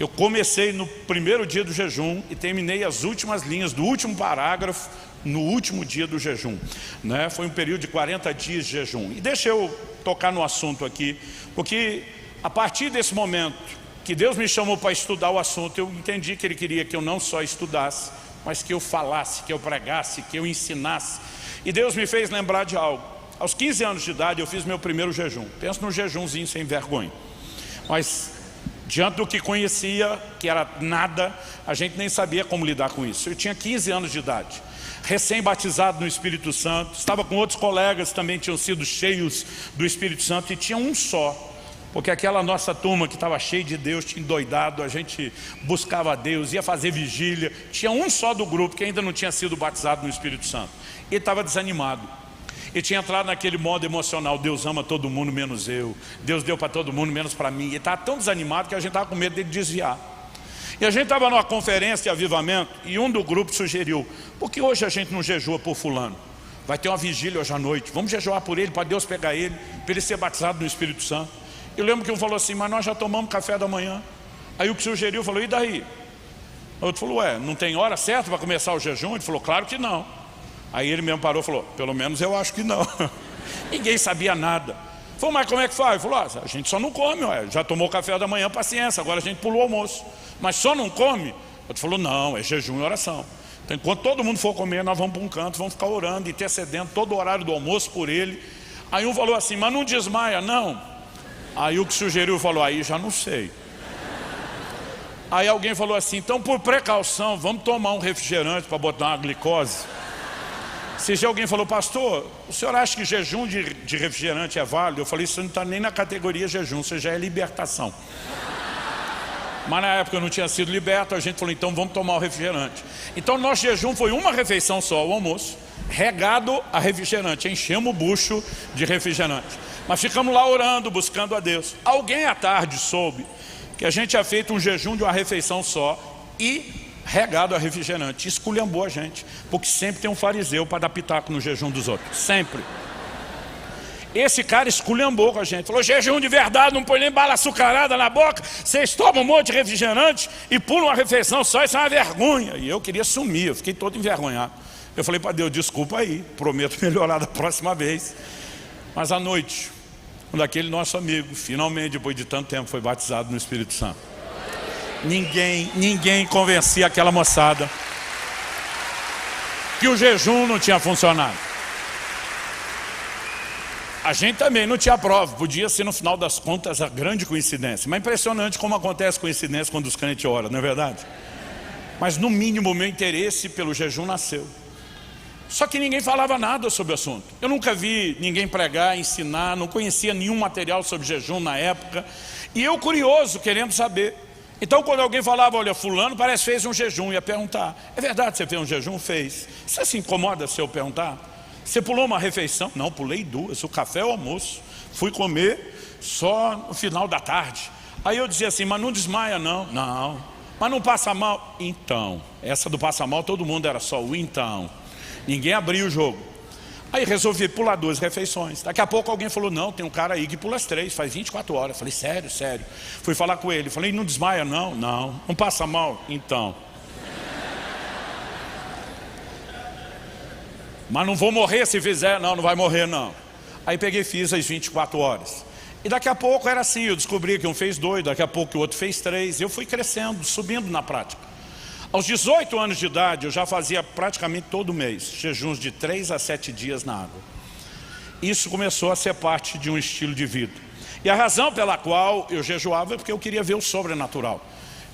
Eu comecei no primeiro dia do jejum e terminei as últimas linhas do último parágrafo no último dia do jejum, né? Foi um período de 40 dias de jejum. E deixa eu tocar no assunto aqui, porque a partir desse momento que Deus me chamou para estudar o assunto, eu entendi que Ele queria que eu não só estudasse, mas que eu falasse, que eu pregasse, que eu ensinasse. E Deus me fez lembrar de algo. Aos 15 anos de idade eu fiz meu primeiro jejum. Penso num jejumzinho sem vergonha. Mas diante do que conhecia, que era nada, a gente nem sabia como lidar com isso. Eu tinha 15 anos de idade, recém-batizado no Espírito Santo, estava com outros colegas que também tinham sido cheios do Espírito Santo, e tinha um só Porque aquela nossa turma que estava cheia de Deus, tinha endoidado, a gente buscava Deus, ia fazer vigília. Tinha um só do grupo que ainda não tinha sido batizado no Espírito Santo. Ele estava desanimado. Ele tinha entrado naquele modo emocional, Deus ama todo mundo menos eu. Deus deu para todo mundo menos para mim. Ele estava tão desanimado que a gente estava com medo dele desviar. E a gente estava numa conferência de avivamento e um do grupo sugeriu: por que hoje a gente não jejua por fulano? Vai ter uma vigília hoje à noite, vamos jejuar por ele, para Deus pegar ele, para ele ser batizado no Espírito Santo. Eu lembro que um falou assim: mas nós já tomamos café da manhã. Aí o que sugeriu falou: e daí? O outro falou: ué, não tem hora certa para começar o jejum? Ele falou: claro que não. Aí ele mesmo parou e falou: pelo menos eu acho que não. Ninguém sabia nada. Falou: mas como é que faz? Ele falou: a gente só não come, ué. Já tomou café da manhã, paciência, agora a gente pulou o almoço. Mas só não come? O outro falou: não, é jejum e oração. Então enquanto todo mundo for comer, nós vamos para um canto, vamos ficar orando, intercedendo todo o horário do almoço por ele. Aí um falou assim: mas não desmaia não? Aí o que sugeriu falou: aí já não sei. Aí alguém falou assim: então por precaução, vamos tomar um refrigerante para botar uma glicose. Se já alguém falou: pastor, o senhor acha que jejum de refrigerante é válido? Eu falei: isso não está nem na categoria jejum, isso já é libertação. Mas na época eu não tinha sido liberto, a gente falou: então vamos tomar o refrigerante. Então nosso jejum foi uma refeição só, o almoço, regado a refrigerante, enchemos o bucho de refrigerante. Mas ficamos lá orando, buscando a Deus. Alguém à tarde soube que a gente tinha feito um jejum de uma refeição só e regado a refrigerante. Esculhambou a gente, porque sempre tem um fariseu para dar pitaco no jejum dos outros, sempre. Esse cara esculhambou com a gente, falou: jejum de verdade, não põe nem bala açucarada na boca, vocês tomam um monte de refrigerante e pulam uma refeição só, isso é uma vergonha. E eu queria sumir, eu fiquei todo envergonhado. Eu falei para Deus: desculpa aí, prometo melhorar da próxima vez. Mas à noite, quando aquele nosso amigo, finalmente, depois de tanto tempo, foi batizado no Espírito Santo, ninguém convencia aquela moçada que o jejum não tinha funcionado. A gente também não tinha prova, podia ser no final das contas a grande coincidência. Mas é impressionante como acontece coincidência quando os crentes oram, não é verdade? Mas no mínimo o meu interesse pelo jejum nasceu. Só que ninguém falava nada sobre o assunto. Eu nunca vi ninguém pregar, ensinar, não conhecia nenhum material sobre jejum na época. E eu curioso, querendo saber. Então quando alguém falava: olha, fulano parece que fez um jejum, eu ia perguntar: é verdade que você fez um jejum? Fez. Você se incomoda se eu perguntar? Você pulou uma refeição? Não, pulei duas, o café e o almoço. Fui comer só no final da tarde. Aí eu dizia assim: mas não desmaia não? Não. Mas não passa mal? Então. Essa do passa mal todo mundo era só o então. Ninguém abriu o jogo. Aí resolvi pular 2 refeições. Daqui a pouco alguém falou: não, tem um cara aí que pula as 3, faz 24 horas. Falei: sério? Fui falar com ele, falei: não desmaia não? Não passa mal? Então. Mas não vou morrer se fizer? Não vai morrer não. Aí peguei e fiz as 24 horas. E daqui a pouco era assim, eu descobri que um fez 2, daqui a pouco o outro fez 3. Eu fui crescendo, subindo na prática. Aos 18 anos de idade, eu já fazia praticamente todo mês jejuns de 3 a 7 dias na água. Isso começou a ser parte de um estilo de vida. E a razão pela qual eu jejuava é porque eu queria ver o sobrenatural.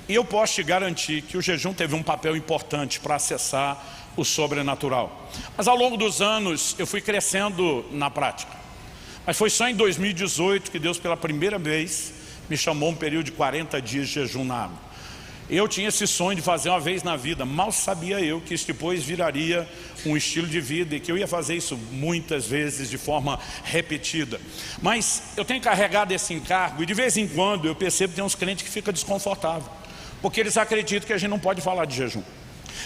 E eu posso te garantir que o jejum teve um papel importante para acessar o sobrenatural. Mas ao longo dos anos eu fui crescendo na prática. Mas foi só em 2018 que Deus pela primeira vez me chamou um período de 40 dias de jejum na água. Eu tinha esse sonho de fazer uma vez na vida. Mal sabia eu que isso depois viraria um estilo de vida e que eu ia fazer isso muitas vezes de forma repetida. Mas eu tenho carregado esse encargo e de vez em quando eu percebo que tem uns crentes que ficam desconfortáveis, porque eles acreditam que a gente não pode falar de jejum.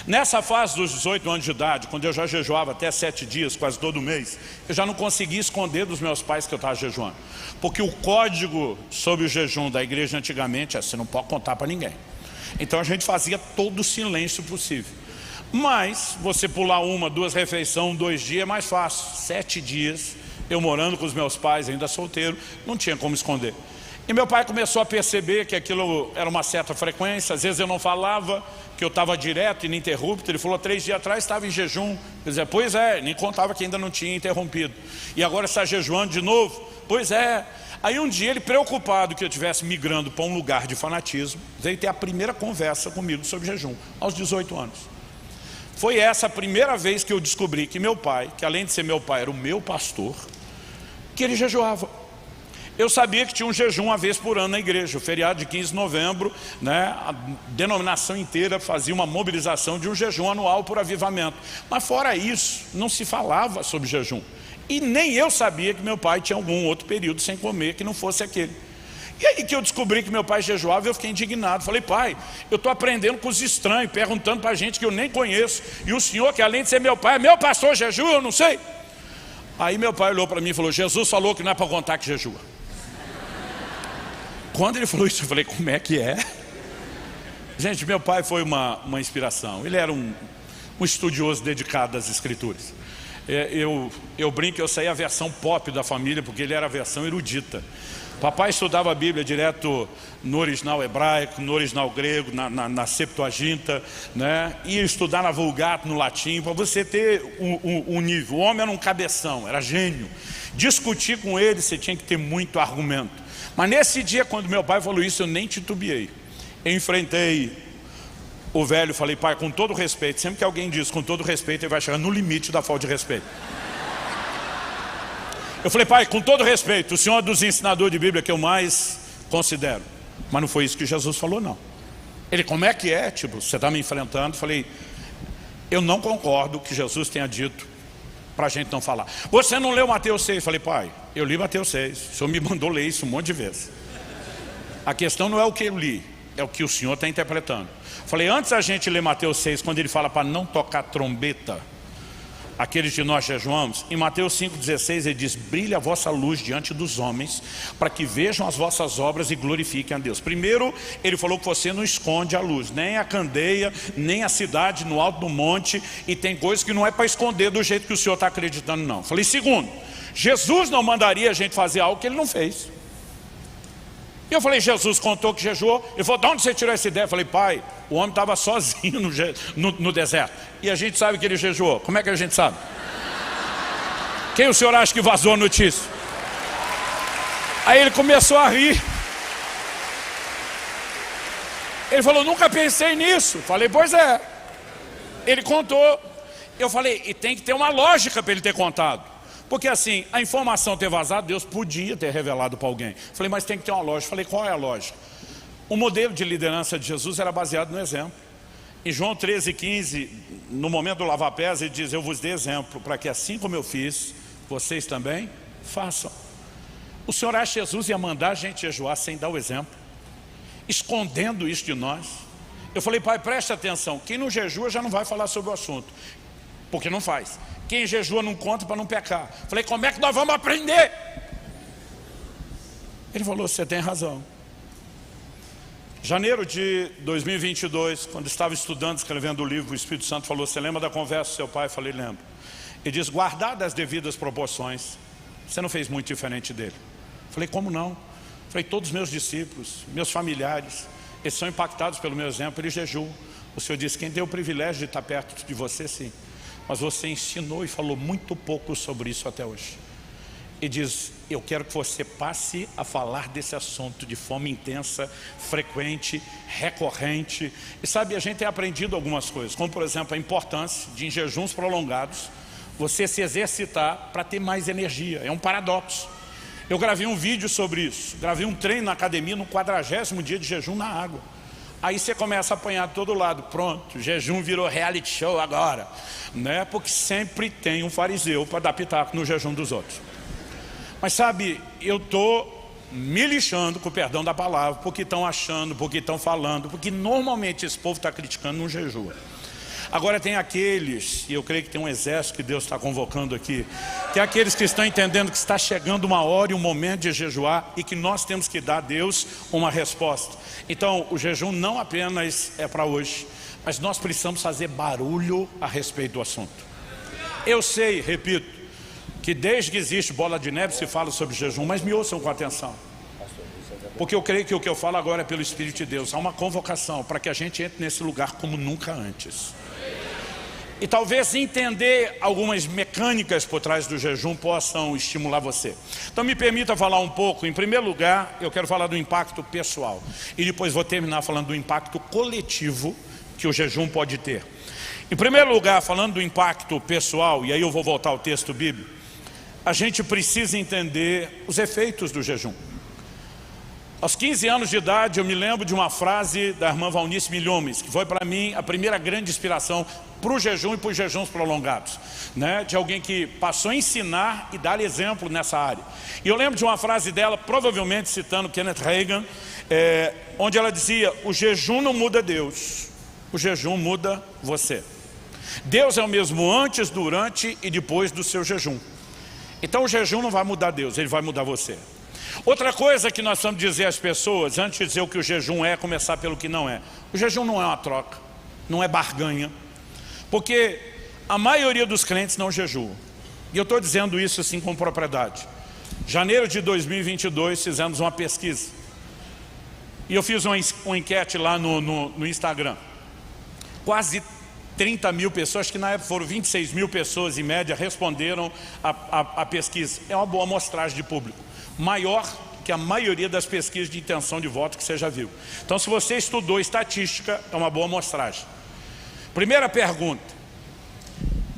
Nessa fase dos 18 anos de idade, quando eu já jejuava até 7 dias, quase todo mês, eu já não conseguia esconder dos meus pais que eu estava jejuando. Porque o código sobre o jejum da igreja antigamente é: você não pode contar para ninguém. Então a gente fazia todo o silêncio possível. Mas você pular 1, 2 refeições, 2 dias é mais fácil. 7 dias, eu morando com os meus pais, ainda solteiro, não tinha como esconder. E meu pai começou a perceber que aquilo era uma certa frequência. Às vezes eu não falava, que eu estava direto e ininterrupto. Ele falou: 3 dias atrás estava em jejum. Eu dizia: pois é, nem contava que ainda não tinha interrompido. E agora está jejuando de novo? Pois é. Aí um dia ele, preocupado que eu estivesse migrando para um lugar de fanatismo, veio ter a primeira conversa comigo sobre jejum, aos 18 anos. Foi essa a primeira vez que eu descobri que meu pai, que além de ser meu pai, era o meu pastor, que ele jejuava. Eu sabia que tinha um jejum uma vez por ano na igreja, o feriado de 15 de novembro, né, a denominação inteira fazia uma mobilização de um jejum anual por avivamento. Mas fora isso, não se falava sobre jejum. E nem eu sabia que meu pai tinha algum outro período sem comer que não fosse aquele. E aí que eu descobri que meu pai jejuava, eu fiquei indignado. Falei, pai, eu estou aprendendo com os estranhos, perguntando para gente que eu nem conheço. E o senhor, que além de ser meu pai, é meu pastor, jejua, eu não sei. Aí meu pai olhou para mim e falou, Jesus falou que não é para contar que jejua. Quando ele falou isso, eu falei, como é que é? Gente, meu pai foi uma inspiração. Ele era um estudioso dedicado às escrituras. Eu brinco que eu saí a versão pop da família, porque ele era a versão erudita. Papai estudava a Bíblia direto no original hebraico, no original grego, na Septuaginta, né? Ia estudar na Vulgata, no latim, para você ter um nível. O homem era um cabeção, era gênio. Discutir com ele, você tinha que ter muito argumento. Mas nesse dia, quando meu pai falou isso, eu nem titubeei. Eu enfrentei o velho, falei, pai, com todo respeito, sempre que alguém diz com todo respeito, ele vai chegar no limite da falta de respeito. Eu falei, pai, com todo respeito, o senhor é dos ensinadores de Bíblia que eu mais considero. Mas não foi isso que Jesus falou, não. Ele, como é que é? Tipo, você está me enfrentando? Eu falei, eu não concordo que Jesus tenha dito para a gente não falar. Você não leu Mateus 6? Eu falei, pai, eu li Mateus 6. O senhor me mandou ler isso um monte de vezes. A questão não é o que eu li, é o que o senhor está interpretando. Eu falei, antes a gente ler Mateus 6, quando ele fala para não tocar trombeta, aqueles de nós jejuamos, em Mateus 5,16 ele diz, brilha a vossa luz diante dos homens, para que vejam as vossas obras e glorifiquem a Deus. Primeiro, ele falou que você não esconde a luz, nem a candeia, nem a cidade no alto do monte, e tem coisas que não é para esconder do jeito que o senhor está acreditando, não. Falei, segundo, Jesus não mandaria a gente fazer algo que ele não fez. E eu falei, Jesus contou que jejuou. Ele falou, de onde você tirou essa ideia? Eu falei, pai, o homem estava sozinho no deserto. E a gente sabe que ele jejuou. Como é que a gente sabe? Quem o senhor acha que vazou a notícia? Aí ele começou a rir. Ele falou, nunca pensei nisso. Eu falei, pois é. Ele contou. Eu falei, e tem que ter uma lógica para ele ter contado. Porque assim, a informação ter vazado, Deus podia ter revelado para alguém. Falei, mas tem que ter uma lógica. Falei, qual é a lógica? O modelo de liderança de Jesus era baseado no exemplo. Em João 13,15, no momento do lavar pés, ele diz, eu vos dei exemplo, para que assim como eu fiz, vocês também façam. O senhor acha que Jesus ia mandar a gente jejuar sem dar o exemplo? Escondendo isso de nós? Eu falei, pai, preste atenção, quem não jejua já não vai falar sobre o assunto, porque não faz. Quem jejua não conta para não pecar. Falei, como é que nós vamos aprender? Ele falou, você tem razão. Janeiro de 2022, quando estava estudando, escrevendo o livro, o Espírito Santo falou, você lembra da conversa com seu pai? Eu falei, lembro. Ele diz, guardado as devidas proporções, você não fez muito diferente dele. Falei, como não? Falei, todos os meus discípulos, meus familiares, eles são impactados pelo meu exemplo, eles jejuam. O Senhor disse, quem deu o privilégio de estar perto de você, sim. Mas você ensinou e falou muito pouco sobre isso até hoje. E diz, eu quero que você passe a falar desse assunto de forma intensa, frequente, recorrente. E sabe, a gente tem aprendido algumas coisas, como por exemplo a importância de em jejuns prolongados, você se exercitar para ter mais energia. É um paradoxo. Eu gravei um vídeo sobre isso, gravei um treino na academia no 40º dia de jejum na água. Aí você começa a apanhar de todo lado, pronto, jejum virou reality show agora, né? Porque sempre tem um fariseu para dar pitaco no jejum dos outros. Mas sabe, eu estou me lixando, com o perdão da palavra, porque estão achando, porque estão falando, porque normalmente esse povo está criticando no jejum. Agora tem aqueles, e eu creio que tem um exército que Deus está convocando aqui, que é aqueles que estão entendendo que está chegando uma hora e um momento de jejuar e que nós temos que dar a Deus uma resposta. Então o jejum não apenas é para hoje, mas nós precisamos fazer barulho a respeito do assunto. Eu sei, repito, que desde que existe Bola de Neve se fala sobre jejum, mas me ouçam com atenção. Porque eu creio que o que eu falo agora é pelo Espírito de Deus. Há uma convocação para que a gente entre nesse lugar como nunca antes. E talvez entender algumas mecânicas por trás do jejum possam estimular você. Então me permita falar um pouco. Em primeiro lugar, eu quero falar do impacto pessoal. E depois vou terminar falando do impacto coletivo que o jejum pode ter. Em primeiro lugar, falando do impacto pessoal, e aí eu vou voltar ao texto bíblico. a gente precisa entender os efeitos do jejum. Aos 15 anos de idade, eu me lembro de uma frase da irmã Valnice Milhomes, que foi para mim a primeira grande inspiração para o jejum e para os jejuns prolongados, né? De alguém que passou a ensinar e dar exemplo nessa área. E eu lembro de uma frase dela, provavelmente citando Kenneth Reagan, onde ela dizia: o jejum não muda Deus, o jejum muda você. Deus é o mesmo antes, durante e depois do seu jejum. Então o jejum não vai mudar Deus, ele vai mudar você. Outra coisa que nós vamos dizer às pessoas, antes de dizer o que o jejum é, começar pelo que não é. O jejum não é uma troca, não é barganha, porque a maioria dos crentes não jejuam. E eu estou dizendo isso assim com propriedade. Janeiro de 2022 fizemos uma pesquisa. E eu fiz uma enquete lá no Instagram. Quase 30 mil pessoas, acho que na época foram 26 mil pessoas em média, responderam a pesquisa. É uma boa amostragem de público, maior que a maioria das pesquisas de intenção de voto que você já viu. Então, se você estudou estatística, é uma boa amostragem. Primeira pergunta,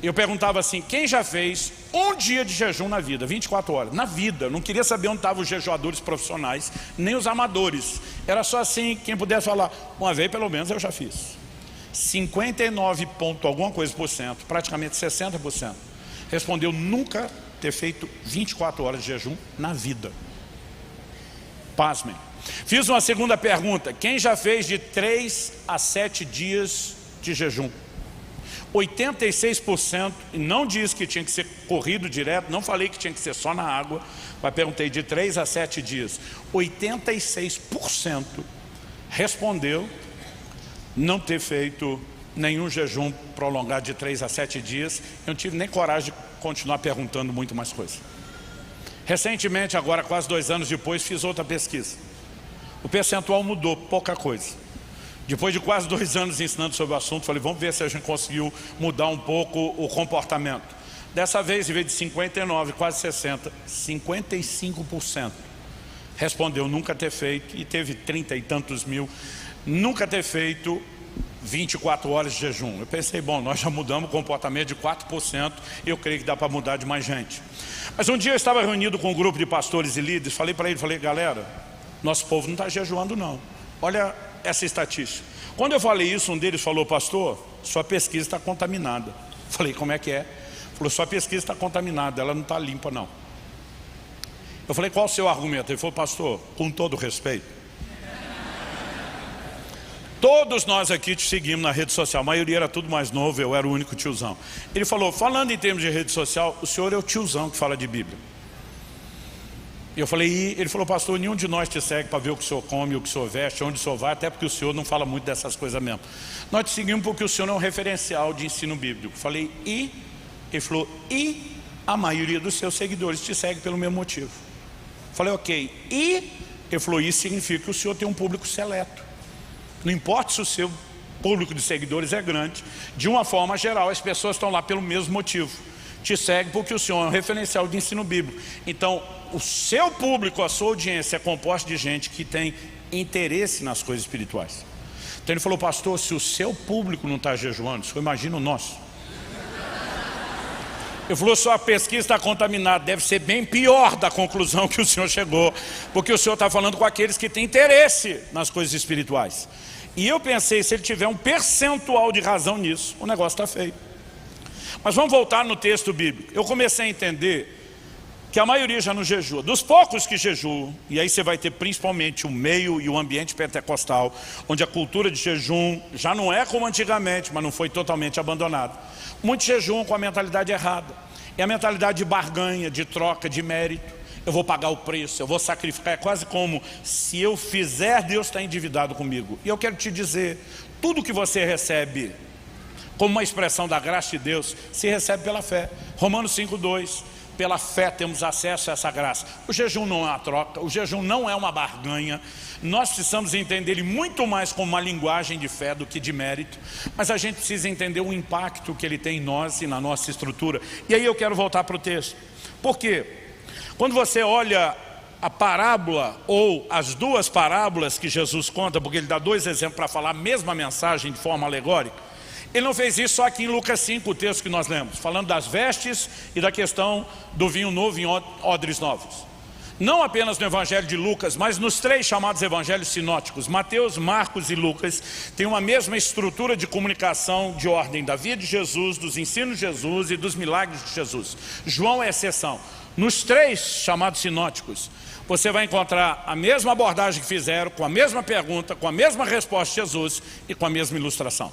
eu perguntava assim: quem já fez um dia de jejum na vida, 24 horas? Na vida, não queria saber onde estavam os jejuadores profissionais, nem os amadores. Era só assim, quem pudesse falar, uma vez pelo menos eu já fiz. 59 ponto alguma coisa por cento, praticamente 60%, respondeu nunca ter feito 24 horas de jejum na vida. Pasmem. Fiz uma segunda pergunta: quem já fez de 3 a 7 dias de jejum? 86%, e não disse que tinha que ser corrido direto, não falei que tinha que ser só na água, mas perguntei de 3 a 7 dias. 86% respondeu não ter feito nenhum jejum prolongado de 3 a 7 dias. Eu não tive nem coragem de continuar perguntando muito mais coisas. Recentemente, agora quase 2 anos depois, fiz outra pesquisa. O percentual mudou, pouca coisa. Depois de quase 2 anos ensinando sobre o assunto, falei, vamos ver se a gente conseguiu mudar um pouco o comportamento. Dessa vez, em vez de 59, quase 60, 55% respondeu nunca ter feito, e teve 30 e tantos mil, nunca ter feito 24 horas de jejum. Eu pensei, bom, nós já mudamos o comportamento de 4%, eu creio que dá para mudar de mais gente. Mas um dia eu estava reunido com um grupo de pastores e líderes, falei para eles, galera, nosso povo não está jejuando não. Olha essa estatística. Quando eu falei isso, um deles falou, pastor, sua pesquisa está contaminada. Falei, como é que é? Falou, sua pesquisa está contaminada, ela não está limpa não. Eu falei, qual o seu argumento? Ele falou, pastor, com todo respeito, todos nós aqui te seguimos na rede social, a maioria era tudo mais novo, eu era o único tiozão. Ele falou, falando em termos de rede social, o senhor é o tiozão que fala de Bíblia. E eu falei, e ele falou, pastor, nenhum de nós te segue para ver o que o senhor come, o que o senhor veste, onde o senhor vai, até porque o senhor não fala muito dessas coisas mesmo. Nós te seguimos porque o senhor é um referencial de ensino bíblico. Eu falei, e? Ele falou, e a maioria dos seus seguidores te segue pelo mesmo motivo. Eu falei, ok, e? Ele falou, isso significa que o senhor tem um público seleto. Não importa se o seu público de seguidores é grande, de uma forma geral as pessoas estão lá pelo mesmo motivo. Te segue porque o senhor é um referencial de ensino bíblico. Então o seu público, a sua audiência é composta de gente que tem interesse nas coisas espirituais. Então ele falou, pastor, se o seu público não está jejuando, o senhor imagina o nosso. Ele falou, sua pesquisa está contaminada, deve ser bem pior da conclusão que o senhor chegou, porque o senhor está falando com aqueles que têm interesse nas coisas espirituais. E eu pensei, se ele tiver um percentual de razão nisso, o negócio está feio. Mas vamos voltar no texto bíblico. Eu comecei a entender que a maioria já não jejua. Dos poucos que jejuam, e aí você vai ter principalmente o meio e o ambiente pentecostal, onde a cultura de jejum já não é como antigamente, mas não foi totalmente abandonada. Muitos jejuam com a mentalidade errada. É a mentalidade de barganha, de troca, de mérito. Eu vou pagar o preço, eu vou sacrificar. É quase como, se eu fizer, Deus está endividado comigo. E eu quero te dizer, tudo que você recebe como uma expressão da graça de Deus, se recebe pela fé. Romanos 5:2, pela fé temos acesso a essa graça. O jejum não é uma troca, o jejum não é uma barganha. Nós precisamos entender ele muito mais como uma linguagem de fé do que de mérito. Mas a gente precisa entender o impacto que ele tem em nós e na nossa estrutura. E aí eu quero voltar para o texto. Por quê? Quando você olha a parábola ou as duas parábolas que Jesus conta, porque ele dá 2 exemplos para falar a mesma mensagem de forma alegórica, Ele não fez isso só aqui em Lucas 5, o texto que nós lemos, falando das vestes e da questão do vinho novo em odres novos. Não apenas no evangelho de Lucas, mas nos 3 chamados evangelhos sinóticos, Mateus, Marcos e Lucas, tem uma mesma estrutura de comunicação de ordem da vida de Jesus, dos ensinos de Jesus e dos milagres de Jesus. João é exceção. Nos 3 chamados sinóticos, você vai encontrar a mesma abordagem que fizeram, com a mesma pergunta, com a mesma resposta de Jesus e com a mesma ilustração.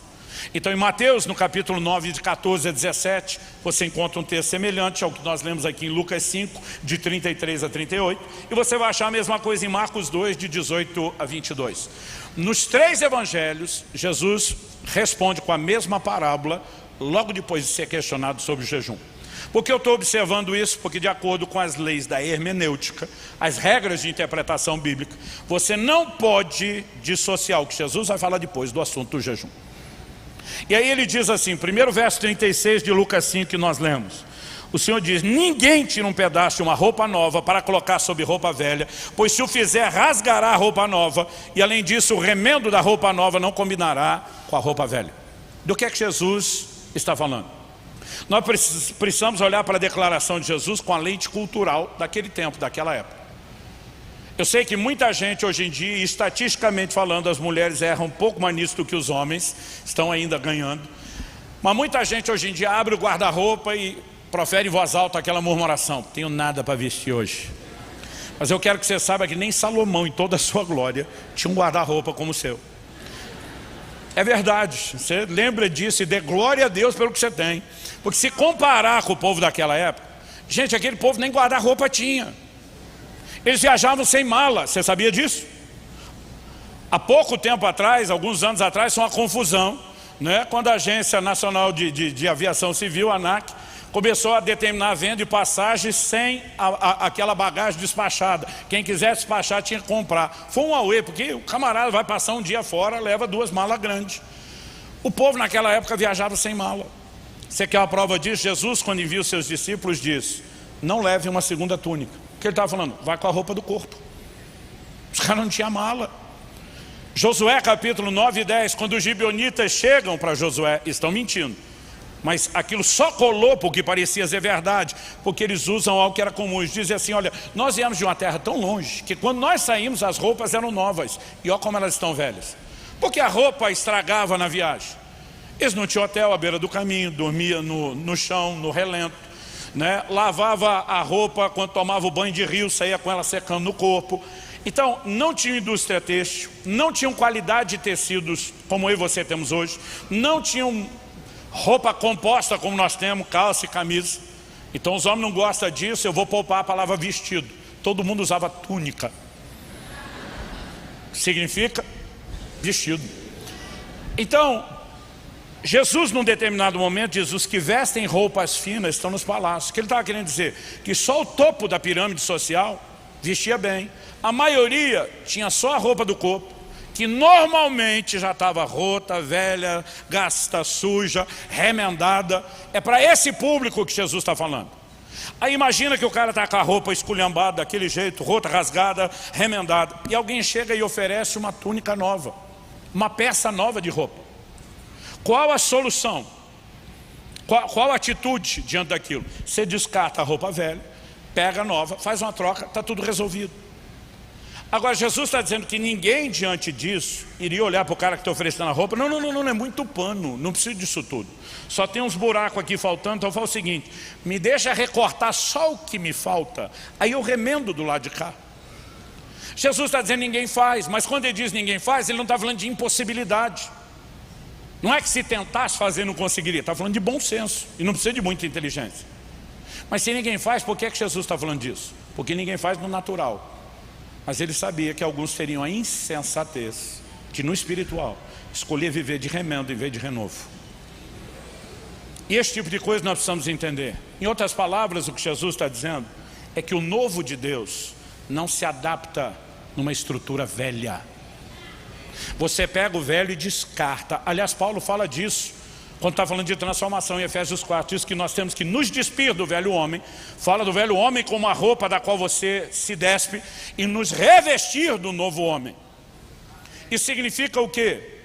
Então em Mateus, no capítulo 9, de 14 a 17, você encontra um texto semelhante ao que nós lemos aqui em Lucas 5, de 33 a 38, e você vai achar a mesma coisa em Marcos 2, de 18 a 22. Nos 3 evangelhos, Jesus responde com a mesma parábola, logo depois de ser questionado sobre o jejum. Por que eu estou observando isso? Porque de acordo com as leis da hermenêutica, as regras de interpretação bíblica, você não pode dissociar o que Jesus vai falar depois do assunto do jejum. E aí ele diz assim, primeiro verso 36 de Lucas 5 que nós lemos. O Senhor diz, ninguém tira um pedaço de uma roupa nova para colocar sobre roupa velha, pois se o fizer rasgará a roupa nova, e além disso o remendo da roupa nova não combinará com a roupa velha. Do que é que Jesus está falando? Nós precisamos olhar para a declaração de Jesus com a lente cultural daquele tempo, daquela época. Eu sei que muita gente hoje em dia, estatisticamente falando, as mulheres erram um pouco mais nisso do que os homens, estão ainda ganhando. Mas muita gente hoje em dia abre o guarda-roupa e profere em voz alta aquela murmuração, tenho nada para vestir hoje. Mas eu quero que você saiba que nem Salomão, em toda a sua glória, tinha um guarda-roupa como o seu. É verdade, você lembra disso e dê glória a Deus pelo que você tem. Porque se comparar com o povo daquela época, gente, aquele povo nem guarda-roupa tinha. Eles viajavam sem mala, você sabia disso? Há pouco tempo atrás, alguns anos atrás, foi uma confusão, né? Quando a Agência Nacional de Aviação Civil, a ANAC, começou a determinar a venda de passagens sem aquela bagagem despachada. Quem quisesse despachar tinha que comprar. Foi um auê, porque o camarada vai passar um dia fora, leva 2 malas grandes. O povo naquela época viajava sem mala. Você quer a prova disso? Jesus, quando envia os seus discípulos, diz, não leve uma segunda túnica. O que ele estava falando? Vai com a roupa do corpo. Os caras não tinham mala. Josué capítulo 9 e 10, quando os gibeonitas chegam para Josué, estão mentindo. Mas aquilo só colou porque parecia ser verdade, porque eles usam algo que era comum. Eles dizem assim, olha, nós viemos de uma terra tão longe, que quando nós saímos as roupas eram novas. E olha como elas estão velhas. Porque a roupa estragava na viagem. Eles não tinham hotel à beira do caminho, dormiam no chão, no relento. Né? Lavava a roupa quando tomava o banho de rio, saía com ela secando no corpo. Então não tinha indústria têxtil, não tinham qualidade de tecidos como eu e você temos hoje, não tinham roupa composta como nós temos, calça e camisa. Então os homens não gostam disso, eu vou poupar a palavra vestido. Todo mundo usava túnica, significa vestido. Então Jesus, num determinado momento, diz, os que vestem roupas finas estão nos palácios. O que ele estava querendo dizer? Que só o topo da pirâmide social vestia bem. A maioria tinha só a roupa do corpo, que normalmente já estava rota, velha, gasta, suja, remendada. É para esse público que Jesus está falando. Aí imagina que o cara está com a roupa esculhambada daquele jeito, rota, rasgada, remendada. E alguém chega e oferece uma túnica nova, uma peça nova de roupa. Qual a solução? Qual a atitude diante daquilo? Você descarta a roupa velha, pega a nova, faz uma troca, está tudo resolvido. Agora Jesus está dizendo que ninguém diante disso iria olhar para o cara que está oferecendo a roupa. Não, é muito pano, não preciso disso tudo. Só tem uns buracos aqui faltando, então eu falo o seguinte, me deixa recortar só o que me falta, aí eu remendo do lado de cá. Jesus está dizendo ninguém faz, mas quando ele diz ninguém faz, ele não está falando de impossibilidade. Não é que se tentasse fazer não conseguiria, está falando de bom senso e não precisa de muita inteligência. Mas se ninguém faz, por que é que Jesus está falando disso? Porque ninguém faz no natural. Mas ele sabia que alguns teriam a insensatez de no espiritual escolher viver de remendo em vez de renovo. E esse tipo de coisa nós precisamos entender. Em outras palavras, o que Jesus está dizendo é que o novo de Deus não se adapta numa estrutura velha. Você pega o velho e descarta. Aliás, Paulo fala disso quando está falando de transformação em Efésios 4, diz que nós temos que nos despir do velho homem. Fala do velho homem como a roupa da qual você se despe e nos revestir do novo homem. Isso significa o quê?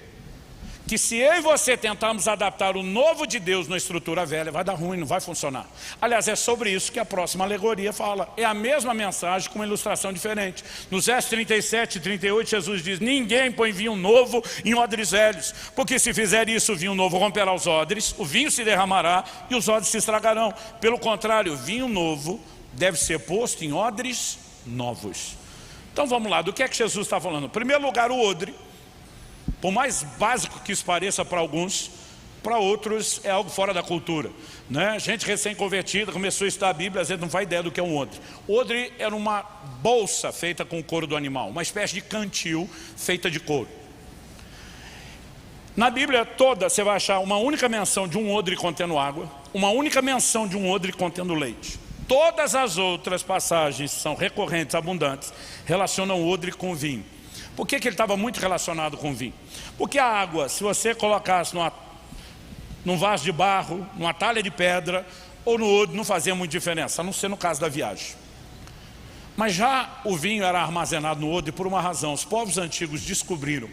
que se eu e você tentarmos adaptar o novo de Deus na estrutura velha, vai dar ruim, não vai funcionar. Aliás, é sobre isso que a próxima alegoria fala. É a mesma mensagem com uma ilustração diferente. Nos versos 37 e 38, Jesus diz: ninguém põe vinho novo em odres velhos, porque se fizer isso, o vinho novo romperá os odres, o vinho se derramará e os odres se estragarão. Pelo contrário, o vinho novo deve ser posto em odres novos. Então vamos lá, do que é que Jesus está falando? Em primeiro lugar, o odre, por mais básico que isso pareça para alguns, para outros é algo fora da cultura, né? Gente recém-convertida começou a estudar a Bíblia, às vezes não faz ideia do que é um odre. Odre era uma bolsa feita com o couro do animal, uma espécie de cantil feita de couro. Na Bíblia toda você vai achar uma única menção de um odre contendo água, uma única menção de um odre contendo leite. Todas as outras passagens são recorrentes, abundantes, relacionam o odre com o vinho. Por que ele estava muito relacionado com o vinho? Porque a água, se você colocasse num vaso de barro, numa talha de pedra ou no odre, não fazia muita diferença, a não ser no caso da viagem. Mas já o vinho era armazenado no odre por uma razão. Os povos antigos descobriram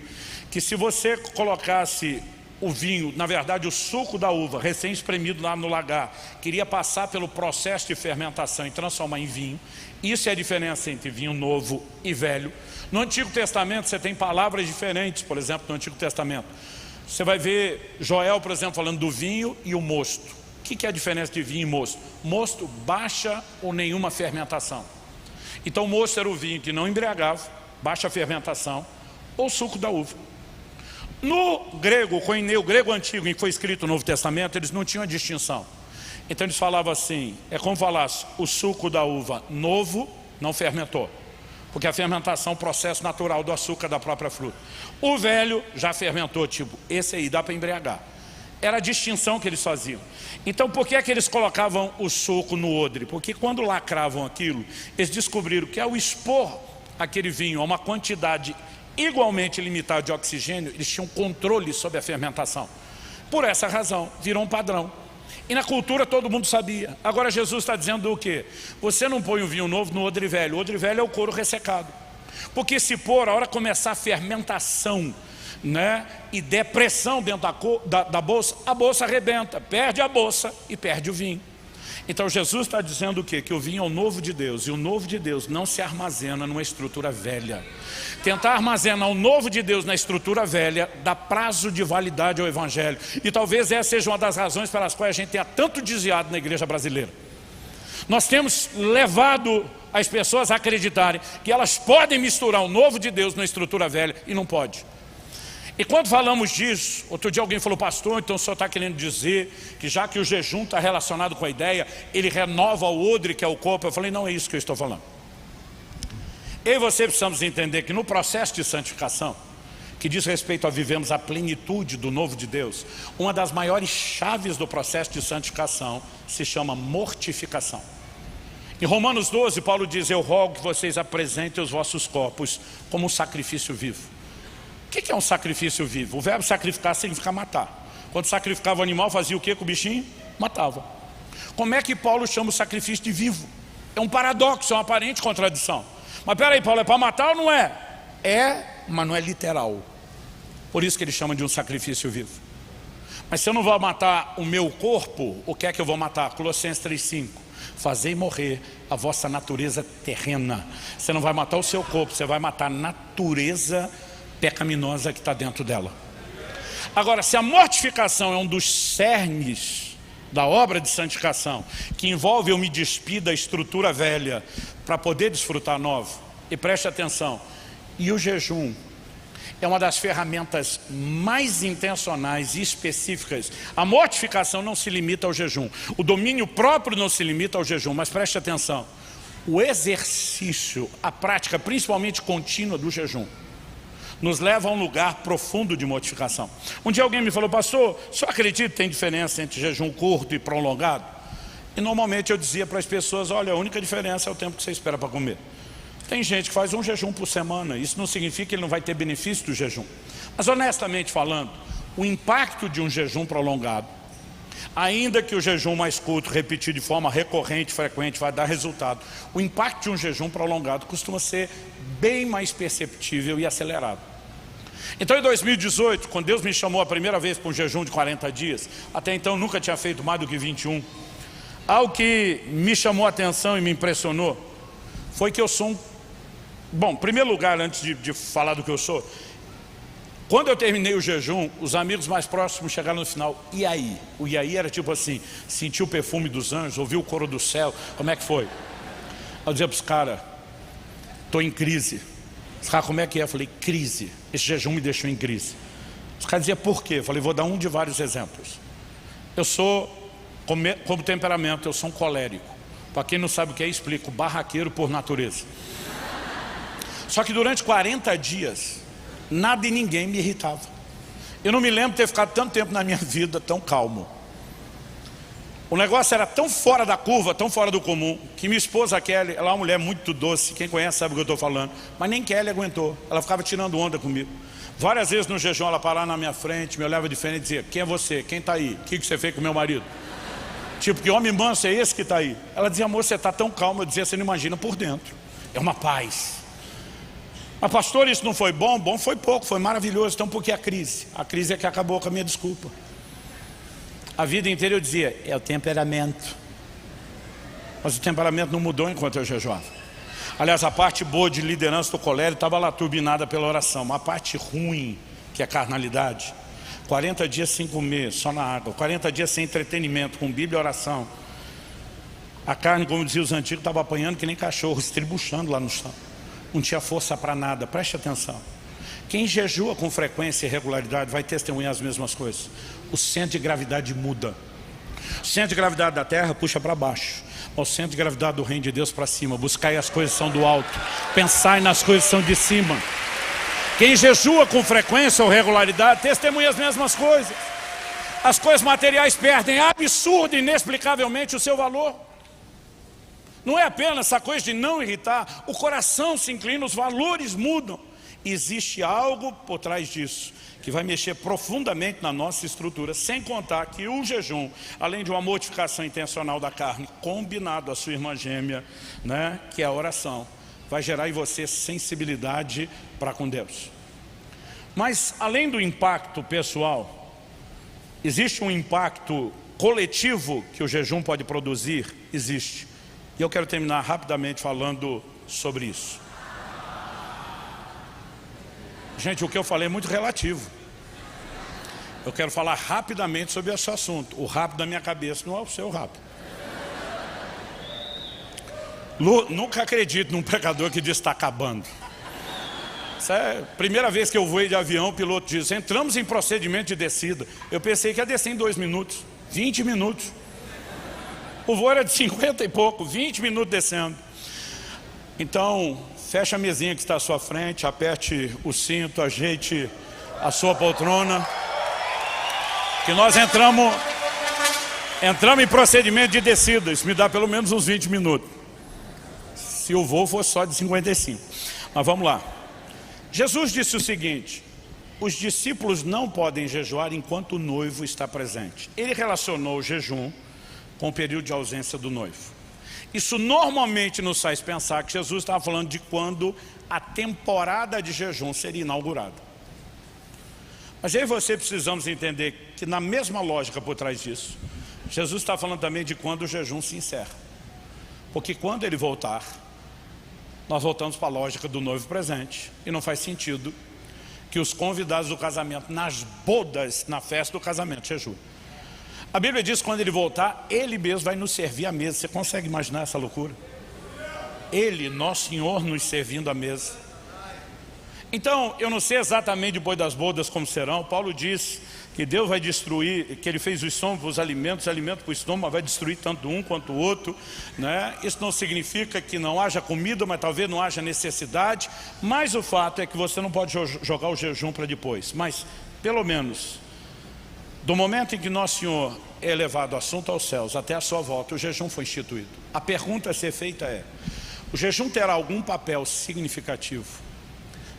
que se você colocasse o vinho, na verdade o suco da uva recém-espremido lá no lagar, queria passar pelo processo de fermentação e transformar em vinho. Isso é a diferença entre vinho novo e velho. No Antigo Testamento você tem palavras diferentes. Por exemplo, no Antigo Testamento você vai ver Joel, por exemplo, falando do vinho e o mosto. O que é a diferença de vinho e mosto? Mosto, baixa ou nenhuma fermentação. Então o mosto era o vinho que não embriagava, baixa fermentação, ou suco da uva. No grego, koineu, o grego antigo em que foi escrito o Novo Testamento, eles não tinham a distinção. Então eles falavam assim, é como falasse, o suco da uva novo não fermentou, porque a fermentação é o processo natural do açúcar da própria fruta. O velho já fermentou, tipo, esse aí dá para embriagar. Era a distinção que eles faziam. Então por que é que eles colocavam o suco no odre? Porque quando lacravam aquilo, eles descobriram que ao expor aquele vinho a uma quantidade igualmente limitada de oxigênio, eles tinham controle sobre a fermentação. Por essa razão, virou um padrão. E na cultura todo mundo sabia. Agora Jesus está dizendo o quê? Você não põe o vinho novo no odre velho. O odre velho é o couro ressecado. Porque se pôr, a hora que começar a fermentação, né, e depressão dentro da bolsa, a bolsa arrebenta, perde a bolsa e perde o vinho. Então Jesus está dizendo o quê? Que o vinho é o novo de Deus, e o novo de Deus não se armazena numa estrutura velha. Tentar armazenar o novo de Deus na estrutura velha dá prazo de validade ao Evangelho. E talvez essa seja uma das razões pelas quais a gente tenha tanto desviado na igreja brasileira. Nós temos levado as pessoas a acreditarem que elas podem misturar o novo de Deus na estrutura velha, e não pode. E quando falamos disso, outro dia alguém falou: pastor, então o senhor está querendo dizer que já que o jejum está relacionado com a ideia, ele renova o odre que é o corpo? Eu falei: não é isso que eu estou falando. Eu e você precisamos entender que no processo de santificação, que diz respeito a vivermos a plenitude do novo de Deus, uma das maiores chaves do processo de santificação se chama mortificação. Em Romanos 12, Paulo diz: eu rogo que vocês apresentem os vossos corpos como um sacrifício vivo. O que é um sacrifício vivo? O verbo sacrificar significa matar. Quando sacrificava o animal, fazia o que com o bichinho? Matava. Como é que Paulo chama o sacrifício de vivo? É um paradoxo, é uma aparente contradição. Mas peraí, Paulo, é para matar ou não é? É, mas não é literal. Por isso que ele chama de um sacrifício vivo. Mas se eu não vou matar o meu corpo, o que é que eu vou matar? Colossenses 3,5. Fazei morrer a vossa natureza terrena. Você não vai matar o seu corpo, você vai matar a natureza pecaminosa que está dentro dela. Agora, se a mortificação é um dos cernes da obra de santificação, que envolve eu me despir da estrutura velha para poder desfrutar novo, e preste atenção, e o jejum é uma das ferramentas mais intencionais e específicas. A mortificação não se limita ao jejum, o domínio próprio não se limita ao jejum, mas preste atenção, o exercício, a prática principalmente contínua do jejum nos leva a um lugar profundo de mortificação. Um dia alguém me falou: pastor, o senhor acredita que tem diferença entre jejum curto e prolongado? E normalmente eu dizia para as pessoas: olha, a única diferença é o tempo que você espera para comer. Tem gente que faz um jejum por semana, isso não significa que ele não vai ter benefício do jejum. Mas honestamente falando, o impacto de um jejum prolongado, ainda que o jejum mais curto, repetido de forma recorrente, frequente, vai dar resultado, o impacto de um jejum prolongado costuma ser bem mais perceptível e acelerado. Então em 2018, quando Deus me chamou a primeira vez para um jejum de 40 dias, até então nunca tinha feito mais do que 21, algo que me chamou a atenção e me impressionou foi que eu sou Bom, em primeiro lugar, antes de falar do que eu sou, quando eu terminei o jejum, os amigos mais próximos chegaram no final, e aí? O e aí era tipo assim, sentir o perfume dos anjos, ouvir o coro do céu, como é que foi? Eu dizia para os caras, estou em crise. Os caras, como é que é? Eu falei, crise. Esse jejum me deixou em crise. Os caras diziam, por quê? Eu falei, vou dar um de vários exemplos. Eu sou, como temperamento, eu sou um colérico. Para quem não sabe o que é, explico, barraqueiro por natureza. Só que durante 40 dias, nada e ninguém me irritava. Eu não me lembro de ter ficado tanto tempo na minha vida tão calmo. O negócio era tão fora da curva, tão fora do comum, que minha esposa Kelly, ela é uma mulher muito doce, quem conhece sabe o que eu estou falando, mas nem Kelly aguentou, ela ficava tirando onda comigo. Várias vezes no jejum ela parava na minha frente, me olhava de frente e dizia, quem é você? Quem está aí? O que você fez com meu marido? Tipo, que homem manso é esse que está aí? Ela dizia, amor, você está tão calmo. Eu dizia, você não imagina por dentro, é uma paz. Mas pastor, isso não foi bom? Bom foi pouco, foi maravilhoso. Então por que a crise? A crise é que acabou com a minha desculpa. A vida inteira eu dizia, é o temperamento. Mas o temperamento não mudou enquanto eu jejuava. Aliás, a parte boa de liderança do colégio estava lá turbinada pela oração. Uma parte ruim, que é a carnalidade, 40 dias sem comer, só na água, 40 dias sem entretenimento, com Bíblia e oração. A carne, como diziam os antigos, estava apanhando que nem cachorro, estribuchando lá no chão. Não tinha força para nada, preste atenção. Quem jejua com frequência e regularidade vai testemunhar as mesmas coisas. O centro de gravidade muda. O centro de gravidade da terra puxa para baixo, o centro de gravidade do reino de Deus para cima. Buscai as coisas que são do alto, pensai nas coisas que são de cima. Quem jejua com frequência ou regularidade testemunha as mesmas coisas. As coisas materiais perdem absurdo e inexplicavelmente o seu valor. Não é apenas essa coisa de não irritar, o coração se inclina, os valores mudam. Existe algo por trás disso, que vai mexer profundamente na nossa estrutura, sem contar que o jejum, além de uma mortificação intencional da carne, combinado à sua irmã gêmea, né, que é a oração, vai gerar em você sensibilidade para com Deus. Mas além do impacto pessoal, existe um impacto coletivo que o jejum pode produzir? Existe. E eu quero terminar rapidamente falando sobre isso. Gente, o que eu falei é muito relativo. Eu quero falar rapidamente sobre esse assunto. O rápido da minha cabeça não é o seu rápido. Nunca acredito num pregador que diz que está acabando. Isso é a primeira vez que eu voei de avião, o piloto diz, entramos em procedimento de descida. Eu pensei que ia descer em 2 minutos, 20 minutos. O voo era de 50 e pouco, 20 minutos descendo. Então, feche a mesinha que está à sua frente, aperte o cinto, ajeite a sua poltrona. Que nós entramos em procedimento de descida. Isso me dá pelo menos uns 20 minutos. Se o voo fosse só de 55. Mas vamos lá. Jesus disse o seguinte, os discípulos não podem jejuar enquanto o noivo está presente. Ele relacionou o jejum com o período de ausência do noivo. Isso normalmente nos faz pensar que Jesus estava falando de quando a temporada de jejum seria inaugurada. Mas eu e você precisamos entender que na mesma lógica por trás disso, Jesus está falando também de quando o jejum se encerra. Porque quando ele voltar, nós voltamos para a lógica do noivo presente. E não faz sentido que os convidados do casamento, nas bodas, na festa do casamento, jejuem. A Bíblia diz que quando ele voltar, ele mesmo vai nos servir à mesa. Você consegue imaginar essa loucura? Ele, nosso Senhor, nos servindo à mesa. Então, eu não sei exatamente depois das bodas como serão. Paulo diz que Deus vai destruir, que ele fez o estômago para os alimentos para o estômago, vai destruir tanto um quanto o outro, né? Isso não significa que não haja comida, mas talvez não haja necessidade. Mas o fato é que você não pode jogar o jejum para depois. Mas, pelo menos, do momento em que Nosso Senhor é elevado o assunto aos céus até a sua volta, o jejum foi instituído. A pergunta a ser feita é, o jejum terá algum papel significativo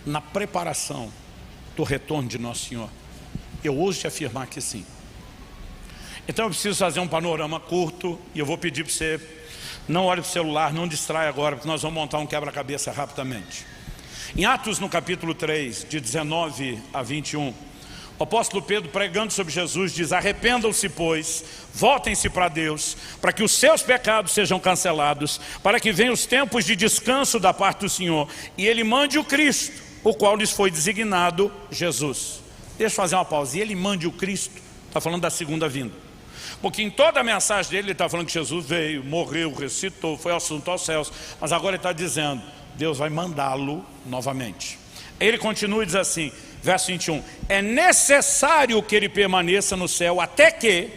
na preparação do retorno de Nosso Senhor? Eu ouso te afirmar que sim. Então eu preciso fazer um panorama curto e eu vou pedir para você, não olhe para o celular, não distrai agora, porque nós vamos montar um quebra-cabeça rapidamente. Em Atos, no capítulo 3, de 19 a 21, o apóstolo Pedro, pregando sobre Jesus, diz: arrependam-se, pois, voltem-se para Deus, para que os seus pecados sejam cancelados, para que venham os tempos de descanso da parte do Senhor, e Ele mande o Cristo, o qual lhes foi designado Jesus. Deixa eu fazer uma pausa. E Ele mande o Cristo, está falando da segunda vinda. Porque em toda a mensagem dele, ele está falando que Jesus veio, morreu, ressuscitou, foi assunto aos céus. Mas agora ele está dizendo, Deus vai mandá-lo novamente. Ele continua e diz assim, verso 21, é necessário que ele permaneça no céu até que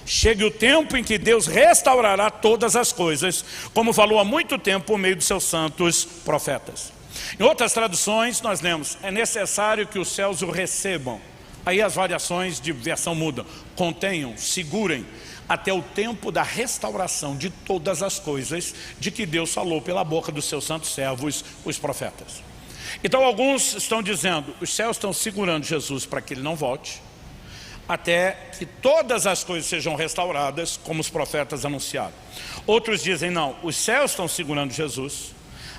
chegue o tempo em que Deus restaurará todas as coisas, como falou há muito tempo por meio de seus santos profetas. Em outras traduções nós lemos, é necessário que os céus o recebam. Aí as variações de versão mudam, contenham, segurem, até o tempo da restauração de todas as coisas de que Deus falou pela boca dos seus santos servos, os profetas. Então alguns estão dizendo, os céus estão segurando Jesus para que ele não volte, até que todas as coisas sejam restauradas, como os profetas anunciaram. Outros dizem, não, os céus estão segurando Jesus,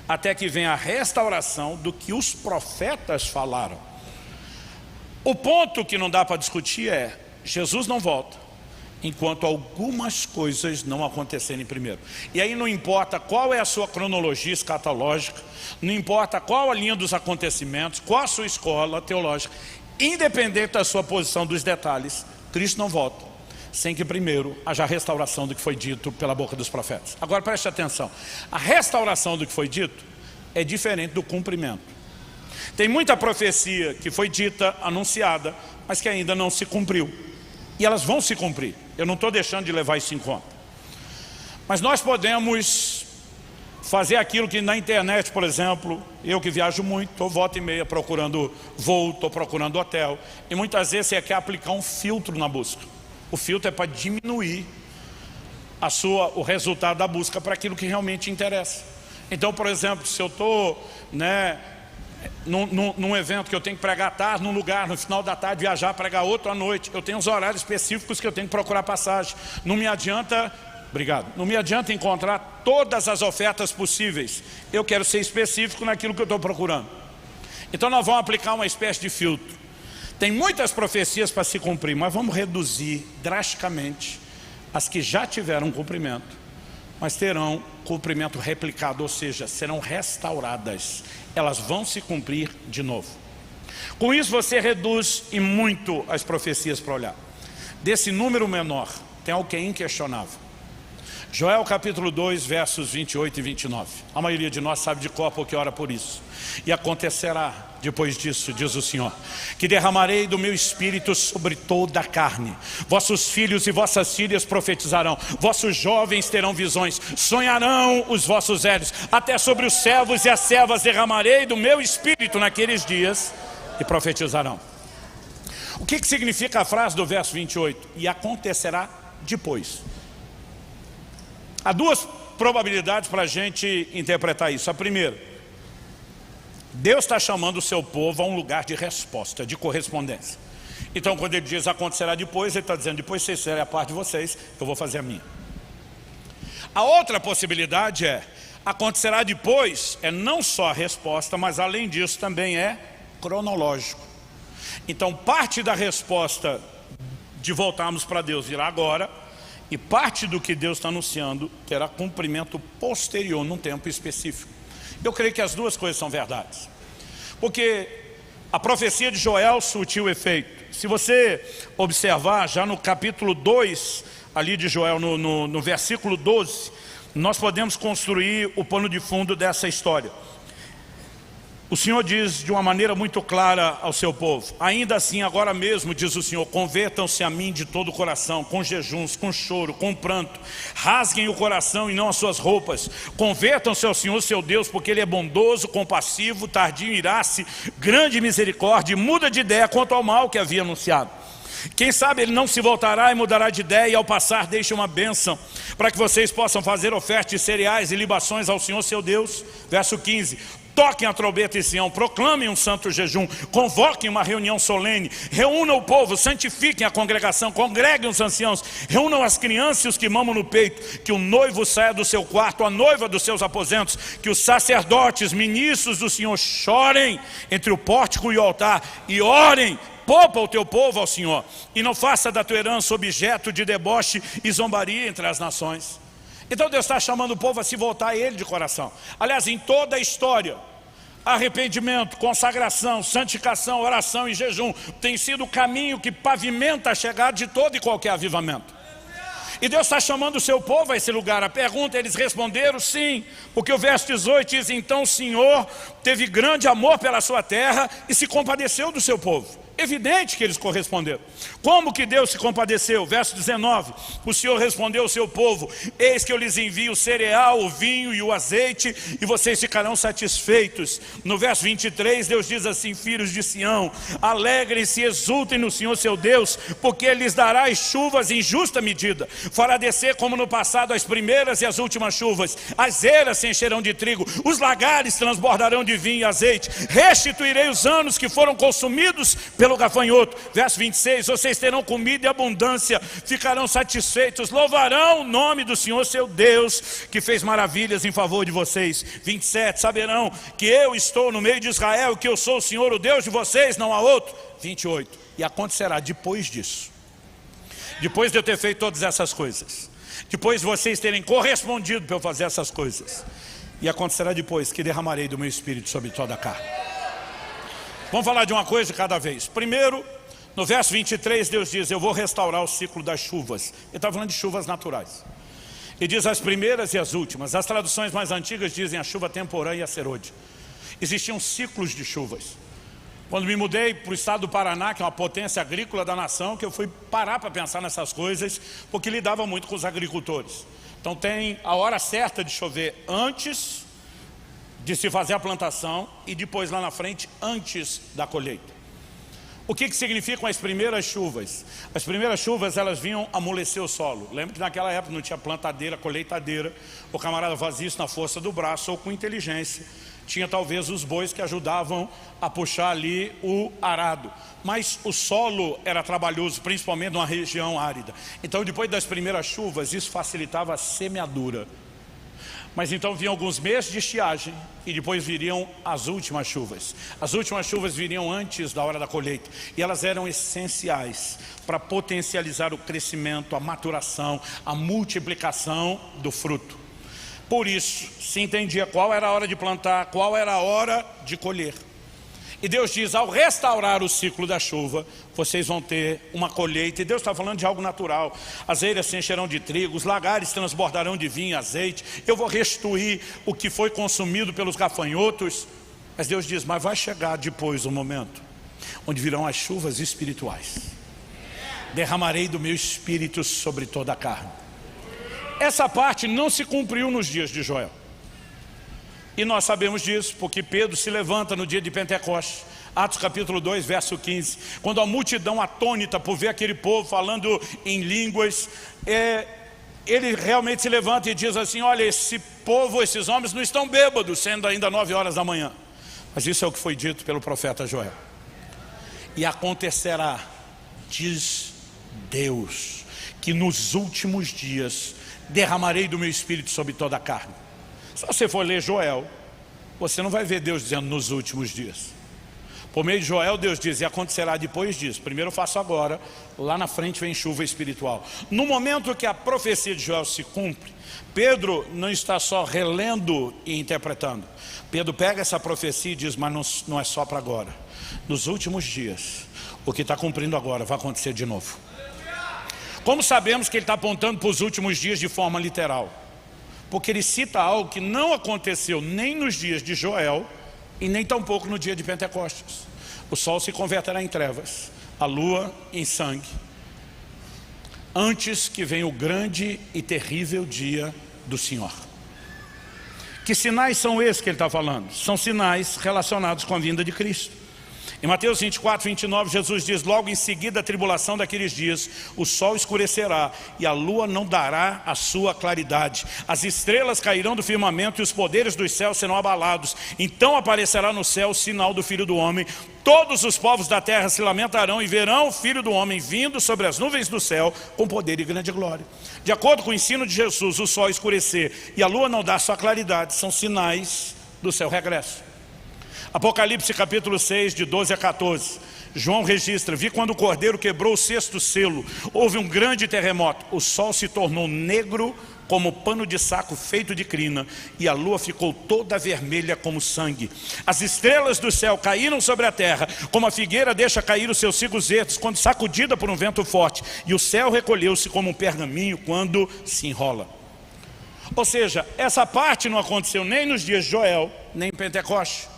até que venha a restauração do que os profetas falaram. O ponto que não dá para discutir é, Jesus não volta, enquanto algumas coisas não acontecerem primeiro. E aí não importa qual é a sua cronologia escatológica, não importa qual a linha dos acontecimentos, qual a sua escola teológica, independente da sua posição dos detalhes, Cristo não volta, sem que primeiro haja a restauração do que foi dito pela boca dos profetas. Agora preste atenção, a restauração do que foi dito é diferente do cumprimento. Tem muita profecia que foi dita, anunciada, mas que ainda não se cumpriu. E elas vão se cumprir. Eu não estou deixando de levar isso em conta. Mas nós podemos fazer aquilo que na internet, por exemplo, eu que viajo muito, estou volta e meia procurando voo, estou procurando hotel. E muitas vezes você quer aplicar um filtro na busca. O filtro é para diminuir o resultado da busca para aquilo que realmente interessa. Então, por exemplo, se eu estou num evento que eu tenho que pregar à tarde, num lugar, no final da tarde, viajar, pregar outro à noite, eu tenho os horários específicos que eu tenho que procurar passagem. Não me adianta, não me adianta encontrar todas as ofertas possíveis. Eu quero ser específico naquilo que eu estou procurando. Então nós vamos aplicar uma espécie de filtro. Tem muitas profecias para se cumprir, mas vamos reduzir drasticamente as que já tiveram cumprimento, mas terão cumprimento replicado, ou seja, serão restauradas. Elas vão se cumprir de novo. Com isso você reduz e muito as profecias para olhar. Desse número menor, tem algo que é inquestionável. Joel capítulo 2, versos 28 e 29. A maioria de nós sabe de cor porque ora por isso. E acontecerá, depois disso, diz o Senhor, que derramarei do meu espírito sobre toda a carne. Vossos filhos e vossas filhas profetizarão, vossos jovens terão visões, sonharão os vossos velhos, até sobre os servos e as servas derramarei do meu espírito naqueles dias e profetizarão. O que significa a frase do verso 28? E acontecerá depois. Há duas probabilidades para a gente interpretar isso. A primeira, Deus está chamando o seu povo a um lugar de resposta, de correspondência. Então quando ele diz acontecerá depois, ele está dizendo, depois vocês fizerem a parte de vocês, eu vou fazer a minha. A outra possibilidade é, acontecerá depois, é não só a resposta, mas além disso também é cronológico. Então parte da resposta de voltarmos para Deus virá agora, e parte do que Deus está anunciando terá cumprimento posterior, num tempo específico. Eu creio que as duas coisas são verdades. Porque a profecia de Joel surtiu efeito. Se você observar, já no capítulo 2, ali de Joel, no versículo 12, nós podemos construir o pano de fundo dessa história. O Senhor diz de uma maneira muito clara ao seu povo, ainda assim agora mesmo, diz o Senhor, convertam-se a mim de todo o coração, com jejuns, com choro, com pranto, rasguem o coração e não as suas roupas, convertam-se ao Senhor seu Deus, porque Ele é bondoso, compassivo, tardio em irar-se, grande misericórdia, e muda de ideia quanto ao mal que havia anunciado. Quem sabe ele não se voltará e mudará de ideia, e ao passar deixa uma bênção, para que vocês possam fazer ofertas de cereais e libações ao Senhor seu Deus. Verso 15, Toquem a trombeta em Sião, proclamem um santo jejum, convoquem uma reunião solene, reúnam o povo, santifiquem a congregação, congreguem os anciãos, reúnam as crianças e os que mamam no peito, que o noivo saia do seu quarto, a noiva dos seus aposentos, que os sacerdotes, ministros do Senhor chorem entre o pórtico e o altar e orem. Poupa o teu povo ao Senhor, e não faça da tua herança objeto de deboche e zombaria entre as nações. Então Deus está chamando o povo a se voltar a Ele de coração. Aliás, em toda a história, arrependimento, consagração, santificação, oração e jejum tem sido o caminho que pavimenta a chegada de todo e qualquer avivamento. E Deus está chamando o seu povo a esse lugar. A pergunta, eles responderam sim, porque o verso 18 diz: então o Senhor teve grande amor pela sua terra e se compadeceu do seu povo. Evidente que eles corresponderam. Como que Deus se compadeceu? Verso 19, o Senhor respondeu ao seu povo: eis que eu lhes envio o cereal, o vinho e o azeite, e vocês ficarão satisfeitos. No verso 23, Deus diz assim: filhos de Sião, alegrem-se e exultem no Senhor seu Deus, porque Ele lhes dará as chuvas em justa medida, fará descer como no passado as primeiras e as últimas chuvas, as eiras se encherão de trigo, os lagares transbordarão de vinho e azeite, restituirei os anos que foram consumidos pelo gafanhoto. Verso 26, vocês terão comida e abundância, ficarão satisfeitos, louvarão o nome do Senhor seu Deus, que fez maravilhas em favor de vocês. 27, saberão que eu estou no meio de Israel, que eu sou o Senhor, o Deus de vocês, não há outro. 28, e acontecerá depois disso, depois de eu ter feito todas essas coisas, depois de vocês terem correspondido para eu fazer essas coisas, e acontecerá depois que derramarei do meu espírito sobre toda a carne. Vamos falar de uma coisa de cada vez. Primeiro, no verso 23, Deus diz: eu vou restaurar o ciclo das chuvas. Ele está falando de chuvas naturais. E diz as primeiras e as últimas. As traduções mais antigas dizem a chuva temporã e a serôdia. Existiam ciclos de chuvas. Quando me mudei para o estado do Paraná, que é uma potência agrícola da nação, que eu fui parar para pensar nessas coisas, porque lidava muito com os agricultores. Então tem a hora certa de chover antes de se fazer a plantação e depois lá na frente, antes da colheita. O que significam as primeiras chuvas? As primeiras chuvas, elas vinham amolecer o solo. Lembra que naquela época não tinha plantadeira, colheitadeira. O camarada fazia isso na força do braço ou com inteligência. Tinha talvez os bois que ajudavam a puxar ali o arado. Mas o solo era trabalhoso, principalmente numa região árida. Então depois das primeiras chuvas, isso facilitava a semeadura. Mas então vinham alguns meses de estiagem e depois viriam as últimas chuvas. As últimas chuvas viriam antes da hora da colheita. E elas eram essenciais para potencializar o crescimento, a maturação, a multiplicação do fruto. Por isso, se entendia qual era a hora de plantar, qual era a hora de colher. E Deus diz: ao restaurar o ciclo da chuva, vocês vão ter uma colheita. E Deus está falando de algo natural. As eiras se encherão de trigo, os lagares transbordarão de vinho e azeite. Eu vou restituir o que foi consumido pelos gafanhotos. Mas Deus diz: mas vai chegar depois o momento onde virão as chuvas espirituais. Derramarei do meu espírito sobre toda a carne. Essa parte não se cumpriu nos dias de Joel. E nós sabemos disso porque Pedro se levanta no dia de Pentecostes, Atos capítulo 2, verso 15, quando a multidão atônita por ver aquele povo falando em línguas, ele realmente se levanta e diz assim: olha, esse povo, esses homens não estão bêbados, sendo ainda 9 horas da manhã. Mas isso é o que foi dito pelo profeta Joel. E acontecerá, diz Deus, que nos últimos dias derramarei do meu espírito sobre toda a carne. Se você for ler Joel, você não vai ver Deus dizendo nos últimos dias. Por meio de Joel, Deus diz: e acontecerá depois disso. Primeiro eu faço agora, lá na frente vem chuva espiritual. No momento que a profecia de Joel se cumpre, Pedro não está só relendo e interpretando. Pedro pega essa profecia e diz: mas não é só para agora. Nos últimos dias, o que está cumprindo agora vai acontecer de novo. Como sabemos que ele está apontando para os últimos dias de forma literal? Porque ele cita algo que não aconteceu nem nos dias de Joel e nem tampouco no dia de Pentecostes. O sol se converterá em trevas, a lua em sangue, antes que venha o grande e terrível dia do Senhor. Que sinais são esses que ele está falando? São sinais relacionados com a vinda de Cristo. Em Mateus 24, 29, Jesus diz: logo em seguida a tribulação daqueles dias, o sol escurecerá e a lua não dará a sua claridade. As estrelas cairão do firmamento e os poderes dos céus serão abalados. Então aparecerá no céu o sinal do Filho do Homem. Todos os povos da terra se lamentarão e verão o Filho do Homem vindo sobre as nuvens do céu com poder e grande glória. De acordo com o ensino de Jesus, o sol escurecer e a lua não dar sua claridade são sinais do seu regresso. Apocalipse capítulo 6, de 12 a 14. João registra: vi quando o cordeiro quebrou o sexto selo, houve um grande terremoto, o sol se tornou negro como pano de saco feito de crina, e a lua ficou toda vermelha como sangue. As estrelas do céu caíram sobre a terra, como a figueira deixa cair os seus cigos verdes quando sacudida por um vento forte, e o céu recolheu-se como um pergaminho quando se enrola. Ou seja, essa parte não aconteceu nem nos dias de Joel, nem em Pentecoste.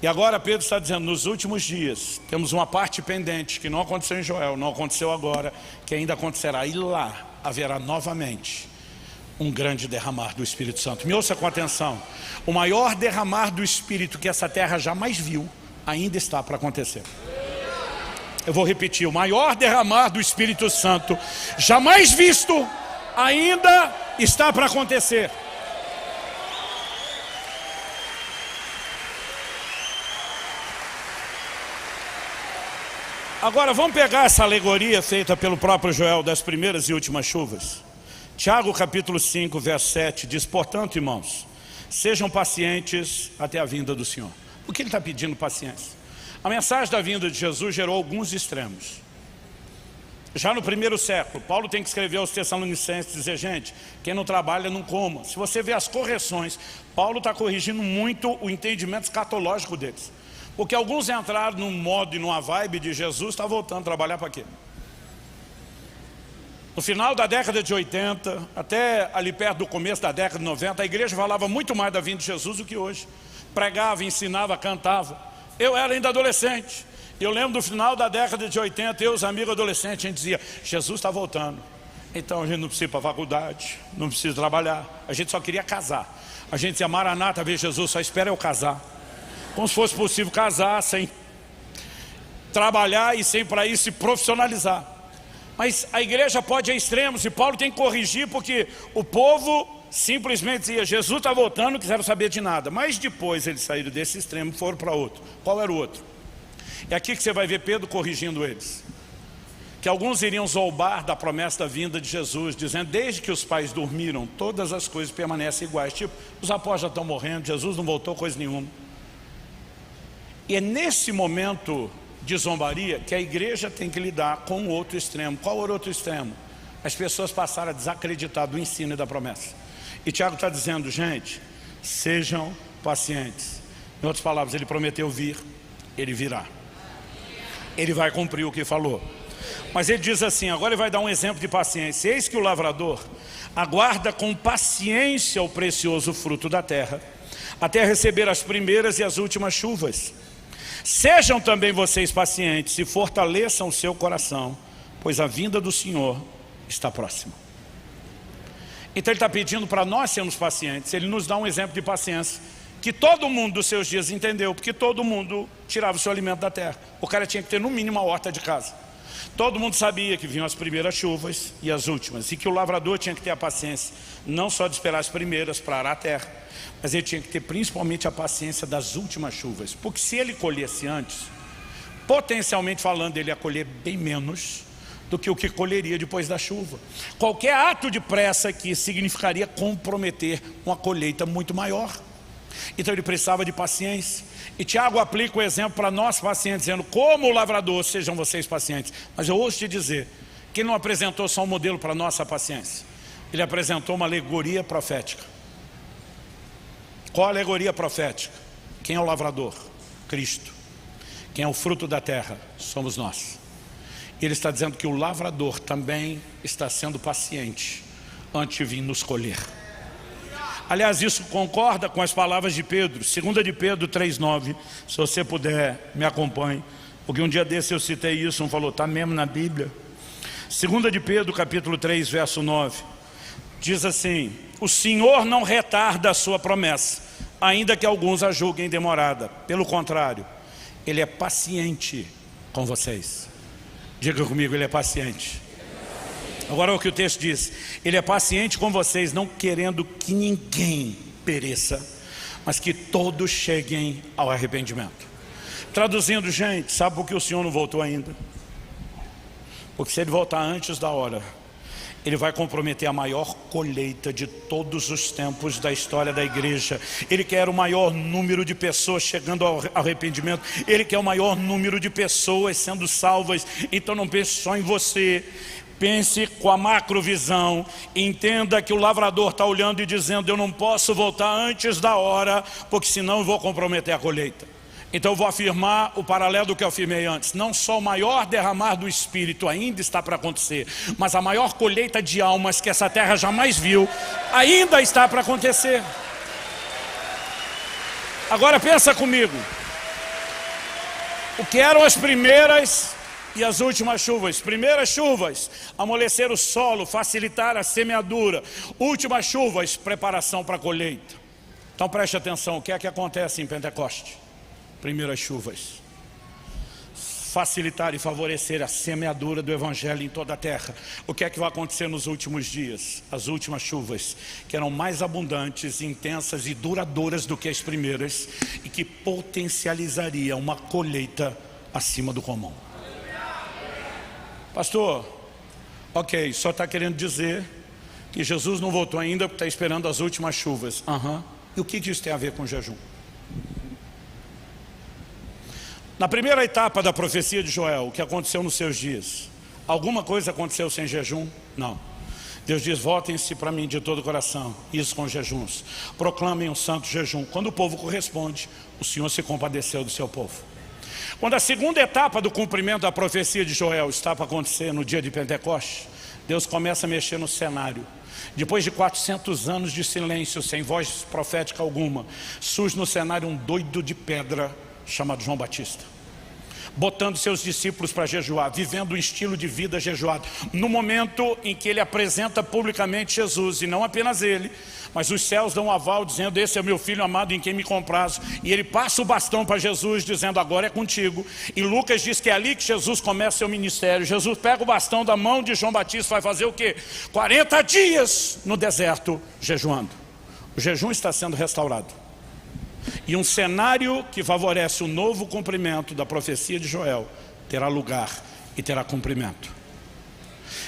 E agora Pedro está dizendo: nos últimos dias temos uma parte pendente que não aconteceu em Joel, não aconteceu agora, que ainda acontecerá. E lá haverá novamente um grande derramar do Espírito Santo. Me ouça com atenção: o maior derramar do Espírito que essa terra jamais viu ainda está para acontecer. Eu vou repetir: o maior derramar do Espírito Santo jamais visto ainda está para acontecer. Agora vamos pegar essa alegoria feita pelo próprio Joel das primeiras e últimas chuvas. Tiago capítulo 5, verso 7 diz: portanto, irmãos, sejam pacientes até a vinda do Senhor. Por que ele está pedindo paciência? A mensagem da vinda de Jesus gerou alguns extremos. Já no primeiro século, Paulo tem que escrever aos Tessalonicenses, dizer: gente, quem não trabalha não coma. Se você vê as correções, Paulo está corrigindo muito o entendimento escatológico deles. Porque alguns entraram num modo e numa vibe de Jesus, está voltando a trabalhar para quê? No final da década de 80, até ali perto do começo da década de 90, a igreja falava muito mais da vinda de Jesus do que hoje. Pregava, ensinava, cantava. Eu era ainda adolescente. Eu lembro do final da década de 80, eu e os amigos adolescentes, a gente dizia: Jesus está voltando. Então a gente não precisa ir para a faculdade, não precisa trabalhar. A gente só queria casar. A gente dizia: Maranata, ver Jesus, só espera eu casar. Como se fosse possível casar sem trabalhar e sem para isso se profissionalizar. Mas a igreja pode ir a extremos, e Paulo tem que corrigir, porque o povo simplesmente dizia: Jesus está voltando, não quiseram saber de nada. Mas depois eles saíram desse extremo e foram para outro. Qual era o outro? É aqui que você vai ver Pedro corrigindo eles. Que alguns iriam zombar da promessa da vinda de Jesus, dizendo: desde que os pais dormiram, todas as coisas permanecem iguais. Tipo, os apóstolos já estão morrendo, Jesus não voltou coisa nenhuma. E é nesse momento de zombaria que a igreja tem que lidar com o outro extremo. Qual era o outro extremo? As pessoas passaram a desacreditar do ensino e da promessa. E Tiago está dizendo: gente, sejam pacientes. Em outras palavras, ele prometeu vir, ele virá. Ele vai cumprir o que falou. Mas ele diz assim, agora ele vai dar um exemplo de paciência: eis que o lavrador aguarda com paciência o precioso fruto da terra, até receber as primeiras e as últimas chuvas. Sejam também vocês pacientes e fortaleçam o seu coração, pois a vinda do Senhor está próxima. Então ele está pedindo para nós sermos pacientes. Ele nos dá um exemplo de paciência que todo mundo dos seus dias entendeu, porque todo mundo tirava o seu alimento da terra. O cara tinha que ter no mínimo uma horta de casa. Todo mundo sabia que vinham as primeiras chuvas e as últimas, e que o lavrador tinha que ter a paciência, não só de esperar as primeiras para arar a terra, mas ele tinha que ter principalmente a paciência das últimas chuvas. Porque se ele colhesse antes, potencialmente falando, ele ia colher bem menos do que o que colheria depois da chuva. Qualquer ato de pressa aqui significaria comprometer uma colheita muito maior. Então ele precisava de paciência. E Tiago aplica o exemplo para nós pacientes, dizendo: como o lavrador, sejam vocês pacientes. Mas eu ouço te dizer que ele não apresentou só um modelo para a nossa paciência. Ele apresentou uma alegoria profética. Qual a alegoria profética? Quem é o lavrador? Cristo. Quem é o fruto da terra? Somos nós. Ele está dizendo que o lavrador também está sendo paciente antes de vir nos colher. Aliás, isso concorda com as palavras de Pedro, 2 de Pedro 3,9. Se você puder, me acompanhe, porque um dia desse eu citei isso, um falou: está mesmo na Bíblia. 2 de Pedro capítulo 3, verso 9, diz assim: o Senhor não retarda a sua promessa, ainda que alguns a julguem demorada. Pelo contrário, Ele é paciente com vocês. Diga comigo, Ele é paciente. Agora olha o que o texto diz. Ele é paciente com vocês, não querendo que ninguém pereça, mas que todos cheguem ao arrependimento. Traduzindo, gente, sabe por que o Senhor não voltou ainda? Porque se Ele voltar antes da hora, Ele vai comprometer a maior colheita de todos os tempos da história da igreja. Ele quer o maior número de pessoas chegando ao arrependimento. Ele quer o maior número de pessoas sendo salvas. Então não pense só em você. Pense com a macrovisão. Entenda que o lavrador está olhando e dizendo: eu não posso voltar antes da hora, porque senão eu vou comprometer a colheita. Então eu vou afirmar o paralelo do que eu afirmei antes. Não só o maior derramar do Espírito ainda está para acontecer, mas a maior colheita de almas que essa terra jamais viu ainda está para acontecer. Agora pensa comigo. O que eram as primeiras e as últimas chuvas? Primeiras chuvas, amolecer o solo, facilitar a semeadura. Últimas chuvas, preparação para a colheita. Então preste atenção, o que é que acontece em Pentecoste? Primeiras chuvas, facilitar e favorecer a semeadura do Evangelho em toda a terra. O que é que vai acontecer nos últimos dias? As últimas chuvas, que eram mais abundantes, intensas e duradouras do que as primeiras, e que potencializaria uma colheita acima do comum. Pastor, ok, só está querendo dizer que Jesus não voltou ainda porque está esperando as últimas chuvas. E o que isso tem a ver com jejum? Na primeira etapa da profecia de Joel, o que aconteceu nos seus dias? Alguma coisa aconteceu sem jejum? Não. Deus diz: voltem-se para mim de todo o coração, isso com jejuns. Proclamem um santo jejum. Quando o povo corresponde, o Senhor se compadeceu do seu povo. Quando a segunda etapa do cumprimento da profecia de Joel está para acontecer no dia de Pentecoste, Deus começa a mexer no cenário. Depois de 400 anos de silêncio, sem voz profética alguma, surge no cenário um doido de pedra chamado João Batista, botando seus discípulos para jejuar, vivendo um estilo de vida jejuado. No momento em que ele apresenta publicamente Jesus, e não apenas ele, mas os céus dão um aval dizendo: esse é o meu filho amado em quem me comprazo. E ele passa o bastão para Jesus dizendo: agora é contigo. E Lucas diz que é ali que Jesus começa seu ministério. Jesus pega o bastão da mão de João Batista, vai fazer o quê? 40 dias no deserto jejuando. O jejum está sendo restaurado. E um cenário que favorece o novo cumprimento da profecia de Joel terá lugar e terá cumprimento.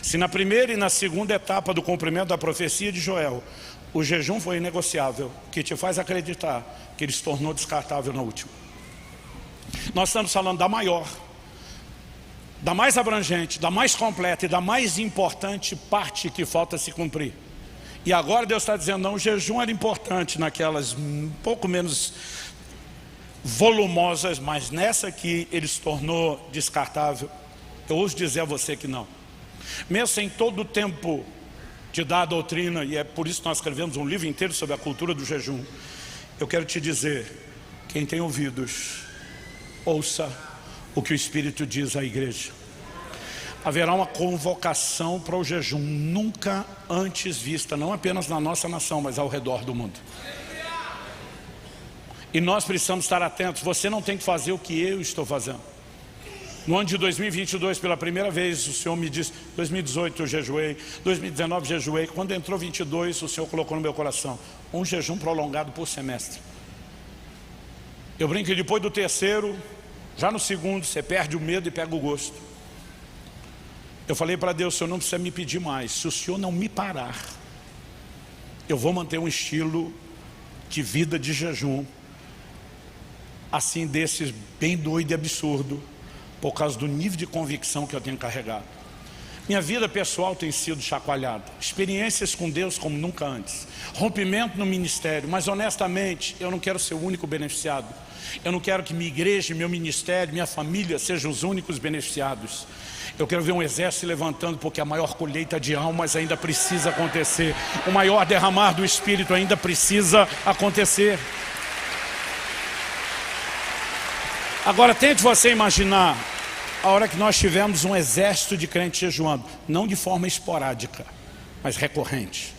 Se na primeira e na segunda etapa do cumprimento da profecia de Joel o jejum foi inegociável, o que te faz acreditar que ele se tornou descartável na última? Nós estamos falando da maior, da mais abrangente, da mais completa e da mais importante parte que falta se cumprir. E agora Deus está dizendo: não, o jejum era importante naquelas um pouco menos volumosas, mas nessa aqui ele se tornou descartável. Eu ouso dizer a você que não. Mesmo sem todo o tempo de dar a doutrina, e é por isso que nós escrevemos um livro inteiro sobre a cultura do jejum, eu quero te dizer: quem tem ouvidos, ouça o que o Espírito diz à igreja. Haverá uma convocação para o jejum nunca antes vista, não apenas na nossa nação, mas ao redor do mundo. E nós precisamos estar atentos. Você não tem que fazer o que eu estou fazendo. No ano de 2022, pela primeira vez, o Senhor me disse: 2018 eu jejuei, 2019 jejuei. Quando entrou 22, o Senhor colocou no meu coração um jejum prolongado por semestre. Eu brinco que depois do terceiro, já no segundo, você perde o medo e pega o gosto. Eu falei para Deus: o Senhor não precisa me pedir mais. Se o Senhor não me parar, eu vou manter um estilo de vida de jejum, assim desses bem doido e absurdo, por causa do nível de convicção que eu tenho carregado. Minha vida pessoal tem sido chacoalhada, experiências com Deus como nunca antes, rompimento no ministério, mas honestamente eu não quero ser o único beneficiado. Eu não quero que minha igreja, meu ministério, minha família sejam os únicos beneficiados. Eu quero ver um exército se levantando, porque a maior colheita de almas ainda precisa acontecer. O maior derramar do Espírito ainda precisa acontecer. Agora tente você imaginar a hora que nós tivemos um exército de crentes jejuando, não de forma esporádica, mas recorrente.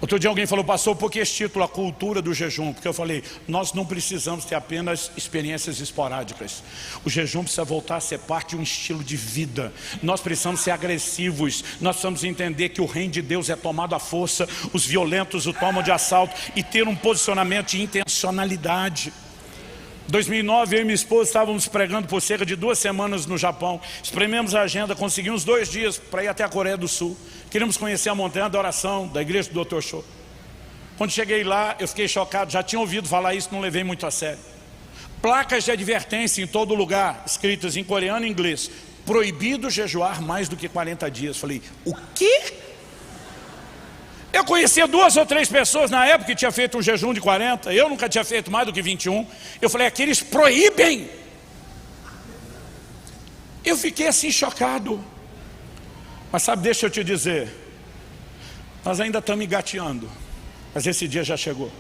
Outro dia alguém falou, pastor, por que esse título, a cultura do jejum? Porque eu falei, nós não precisamos ter apenas experiências esporádicas. O jejum precisa voltar a ser parte de um estilo de vida. Nós precisamos ser agressivos. Nós precisamos entender que o reino de Deus é tomado à força. Os violentos o tomam de assalto. E ter um posicionamento de intencionalidade. Em 2009, eu e minha esposa estávamos pregando por cerca de 2 semanas no Japão. Esprememos a agenda, conseguimos 2 dias para ir até a Coreia do Sul. Queríamos conhecer a montanha da oração da igreja do Dr. Cho. Quando cheguei lá, eu fiquei chocado. Já tinha ouvido falar isso, não levei muito a sério. Placas de advertência em todo lugar, escritas em coreano e inglês. Proibido jejuar mais do que 40 dias. Falei, o quê? Eu conhecia 2 ou 3 pessoas na época que tinha feito um jejum de 40. Eu nunca tinha feito mais do que 21. Eu falei, aqui eles proíbem. Eu fiquei assim chocado. Mas sabe, deixa eu te dizer, nós ainda estamos engateando, mas esse dia já chegou.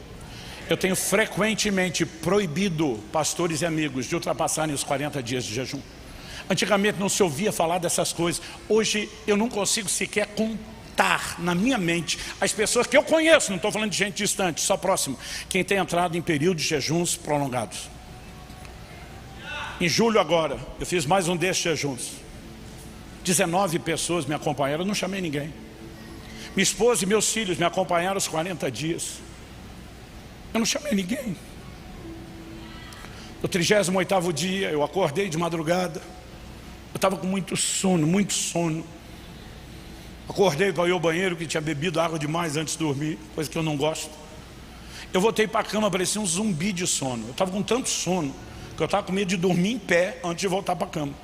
Eu tenho frequentemente proibido pastores e amigos de ultrapassarem os 40 dias de jejum. Antigamente não se ouvia falar dessas coisas. Hoje eu não consigo sequer contar na minha mente as pessoas que eu conheço, não estou falando de gente distante, só próximo, quem tem entrado em período de jejuns prolongados. Em julho agora, eu fiz mais um desses jejuns. 19 pessoas me acompanharam, eu não chamei ninguém. Minha esposa e meus filhos me acompanharam os 40 dias. Eu não chamei ninguém. No 38º dia, eu acordei de madrugada. Eu estava com muito sono, muito sono. Acordei para ir ao banheiro, que tinha bebido água demais antes de dormir, coisa que eu não gosto. Eu voltei para a cama, parecia um zumbi de sono. Eu estava com tanto sono, que eu estava com medo de dormir em pé antes de voltar para a cama.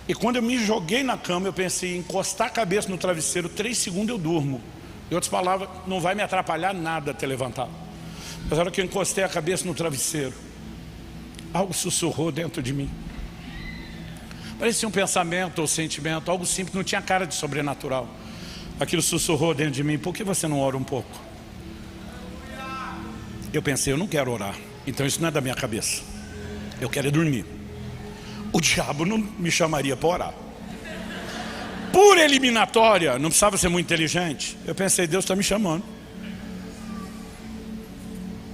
E quando eu me joguei na cama, eu pensei em encostar a cabeça no travesseiro, 3 segundos eu durmo. Em outras palavras, não vai me atrapalhar nada ter levantado. Mas na hora que eu encostei a cabeça no travesseiro, algo sussurrou dentro de mim. Parecia um pensamento ou sentimento, algo simples, não tinha cara de sobrenatural. Aquilo sussurrou dentro de mim, por que você não ora um pouco? Eu pensei, eu não quero orar, então isso não é da minha cabeça. Eu quero é dormir. O diabo não me chamaria para orar. Por eliminatória, não precisava ser muito inteligente. Eu pensei, Deus está me chamando.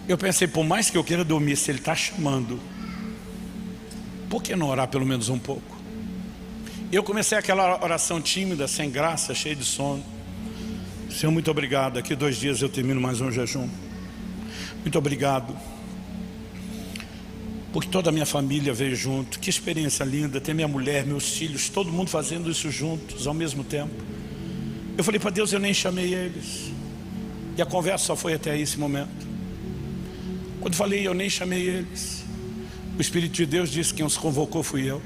Eu pensei, por mais que eu queira dormir, se Ele está chamando, por que não orar pelo menos um pouco? Eu comecei aquela oração tímida, sem graça, cheia de sono. Senhor, muito obrigado. Daqui 2 dias eu termino mais um jejum. Muito obrigado, porque toda a minha família veio junto. Que experiência linda, ter minha mulher, meus filhos, todo mundo fazendo isso juntos, ao mesmo tempo. Eu falei para Deus, eu nem chamei eles. E a conversa só foi até esse momento. Quando falei, eu nem chamei eles, o Espírito de Deus disse que quem os convocou fui eu.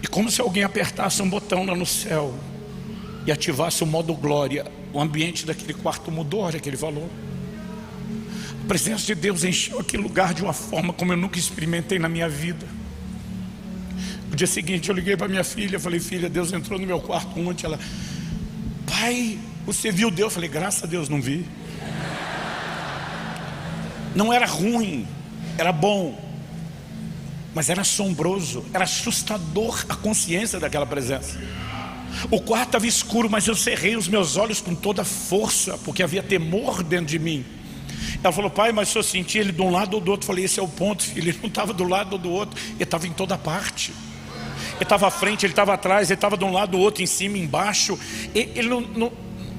E como se alguém apertasse um botão lá no céu e ativasse o modo glória, o ambiente daquele quarto mudou a hora que ele falou. A presença de Deus encheu aquele lugar de uma forma como eu nunca experimentei na minha vida. No dia seguinte eu liguei para minha filha, falei, filha, Deus entrou no meu quarto ontem. Ela, pai, você viu Deus? Eu falei, graças a Deus não vi. Não era ruim, era bom, mas era assombroso, era assustador a consciência daquela presença. O quarto estava escuro, mas eu cerrei os meus olhos com toda a força, porque havia temor dentro de mim. Ela falou, pai, mas eu sentia ele de um lado ou do outro. Eu falei, esse é o ponto, filho, ele não estava do lado ou do outro, ele estava em toda parte. Ele estava à frente, ele estava atrás, ele estava de um lado do outro, em cima, embaixo. Ele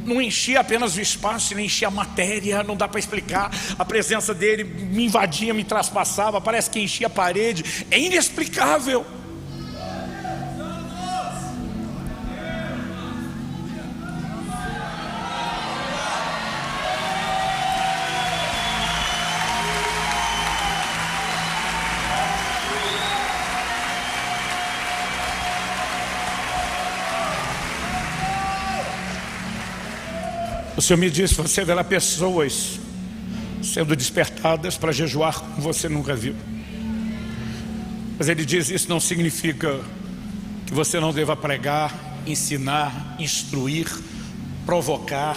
não enchia apenas o espaço, ele enchia a matéria, não dá para explicar. A presença dele me invadia, me traspassava, parece que enchia a parede. É inexplicável. O Senhor me disse, você verá pessoas sendo despertadas para jejuar como você nunca viu. Mas Ele diz, isso não significa que você não deva pregar, ensinar, instruir, provocar,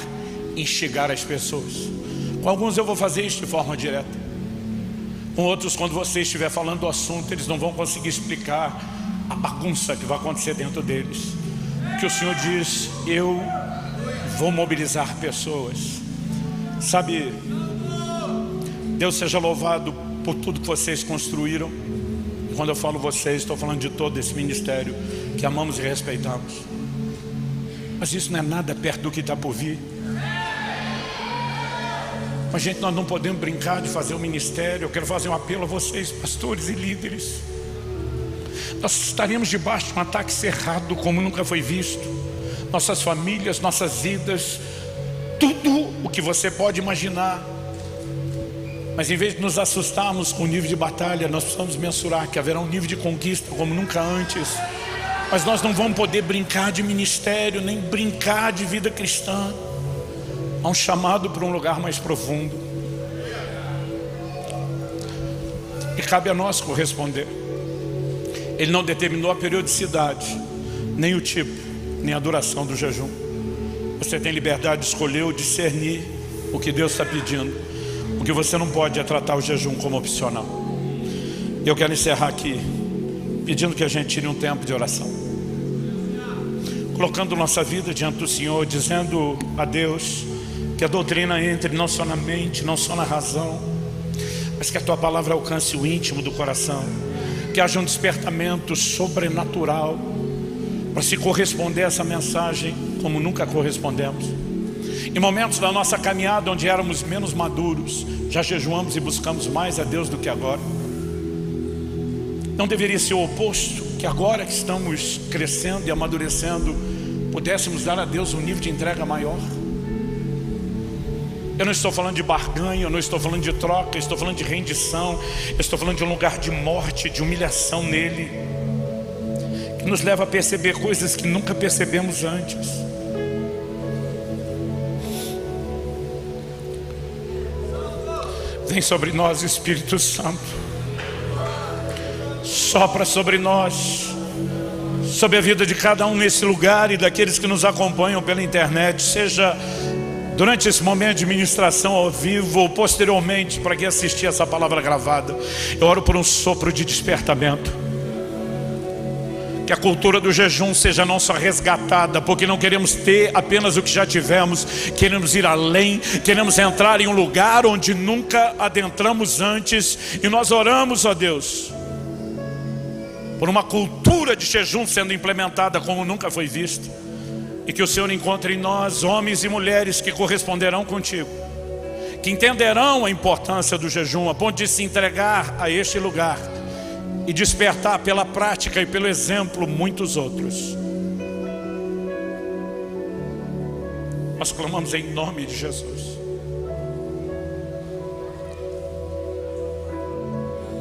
instigar as pessoas. Com alguns eu vou fazer isso de forma direta. Com outros, quando você estiver falando do assunto, eles não vão conseguir explicar a bagunça que vai acontecer dentro deles. que o Senhor diz: eu vou mobilizar pessoas. Sabe, Deus seja louvado por tudo que vocês construíram. E quando eu falo vocês, estou falando de todo esse ministério que amamos e respeitamos. Mas isso não é nada perto do que está por vir. Mas gente, nós não podemos brincar de fazer o ministério. Eu quero fazer um apelo a vocês, pastores e líderes. Nós estaremos debaixo de um ataque cerrado como nunca foi visto. Nossas famílias, nossas vidas, tudo o que você pode imaginar. Mas em vez de nos assustarmos com o nível de batalha, nós precisamos mensurar que haverá um nível de conquista como nunca antes. Mas nós não vamos poder brincar de ministério, nem brincar de vida cristã. Há um chamado para um lugar mais profundo. E cabe a nós corresponder. Ele não determinou a periodicidade, nem o tipo, nem a duração do jejum. Você tem liberdade de escolher ou discernir o que Deus está pedindo. O que você não pode é tratar o jejum como opcional. Eu quero encerrar aqui pedindo que a gente tire um tempo de oração, colocando nossa vida diante do Senhor, dizendo a Deus que a doutrina entre não só na mente, não só na razão, mas que a Tua palavra alcance o íntimo do coração, que haja um despertamento sobrenatural para se corresponder a essa mensagem como nunca correspondemos. Em momentos da nossa caminhada onde éramos menos maduros, já jejuamos e buscamos mais a Deus do que agora. Não deveria ser o oposto, que agora que estamos crescendo e amadurecendo, pudéssemos dar a Deus um nível de entrega maior? Eu não estou falando de barganha, eu não estou falando de troca, eu estou falando de rendição, eu estou falando de um lugar de morte, de humilhação nele, que nos leva a perceber coisas que nunca percebemos antes. Vem sobre nós, Espírito Santo, sopra sobre nós, sobre a vida de cada um nesse lugar e daqueles que nos acompanham pela internet, seja durante esse momento de ministração ao vivo ou posteriormente para quem assistir essa palavra gravada. Eu oro por um sopro de despertamento, que a cultura do jejum seja não só resgatada, porque não queremos ter apenas o que já tivemos, queremos ir além, queremos entrar em um lugar onde nunca adentramos antes, e nós oramos, ó Deus, por uma cultura de jejum sendo implementada como nunca foi vista, e que o Senhor encontre em nós homens e mulheres que corresponderão contigo, que entenderão a importância do jejum a ponto de se entregar a este lugar e despertar pela prática e pelo exemplo muitos outros. Nós clamamos em nome de Jesus.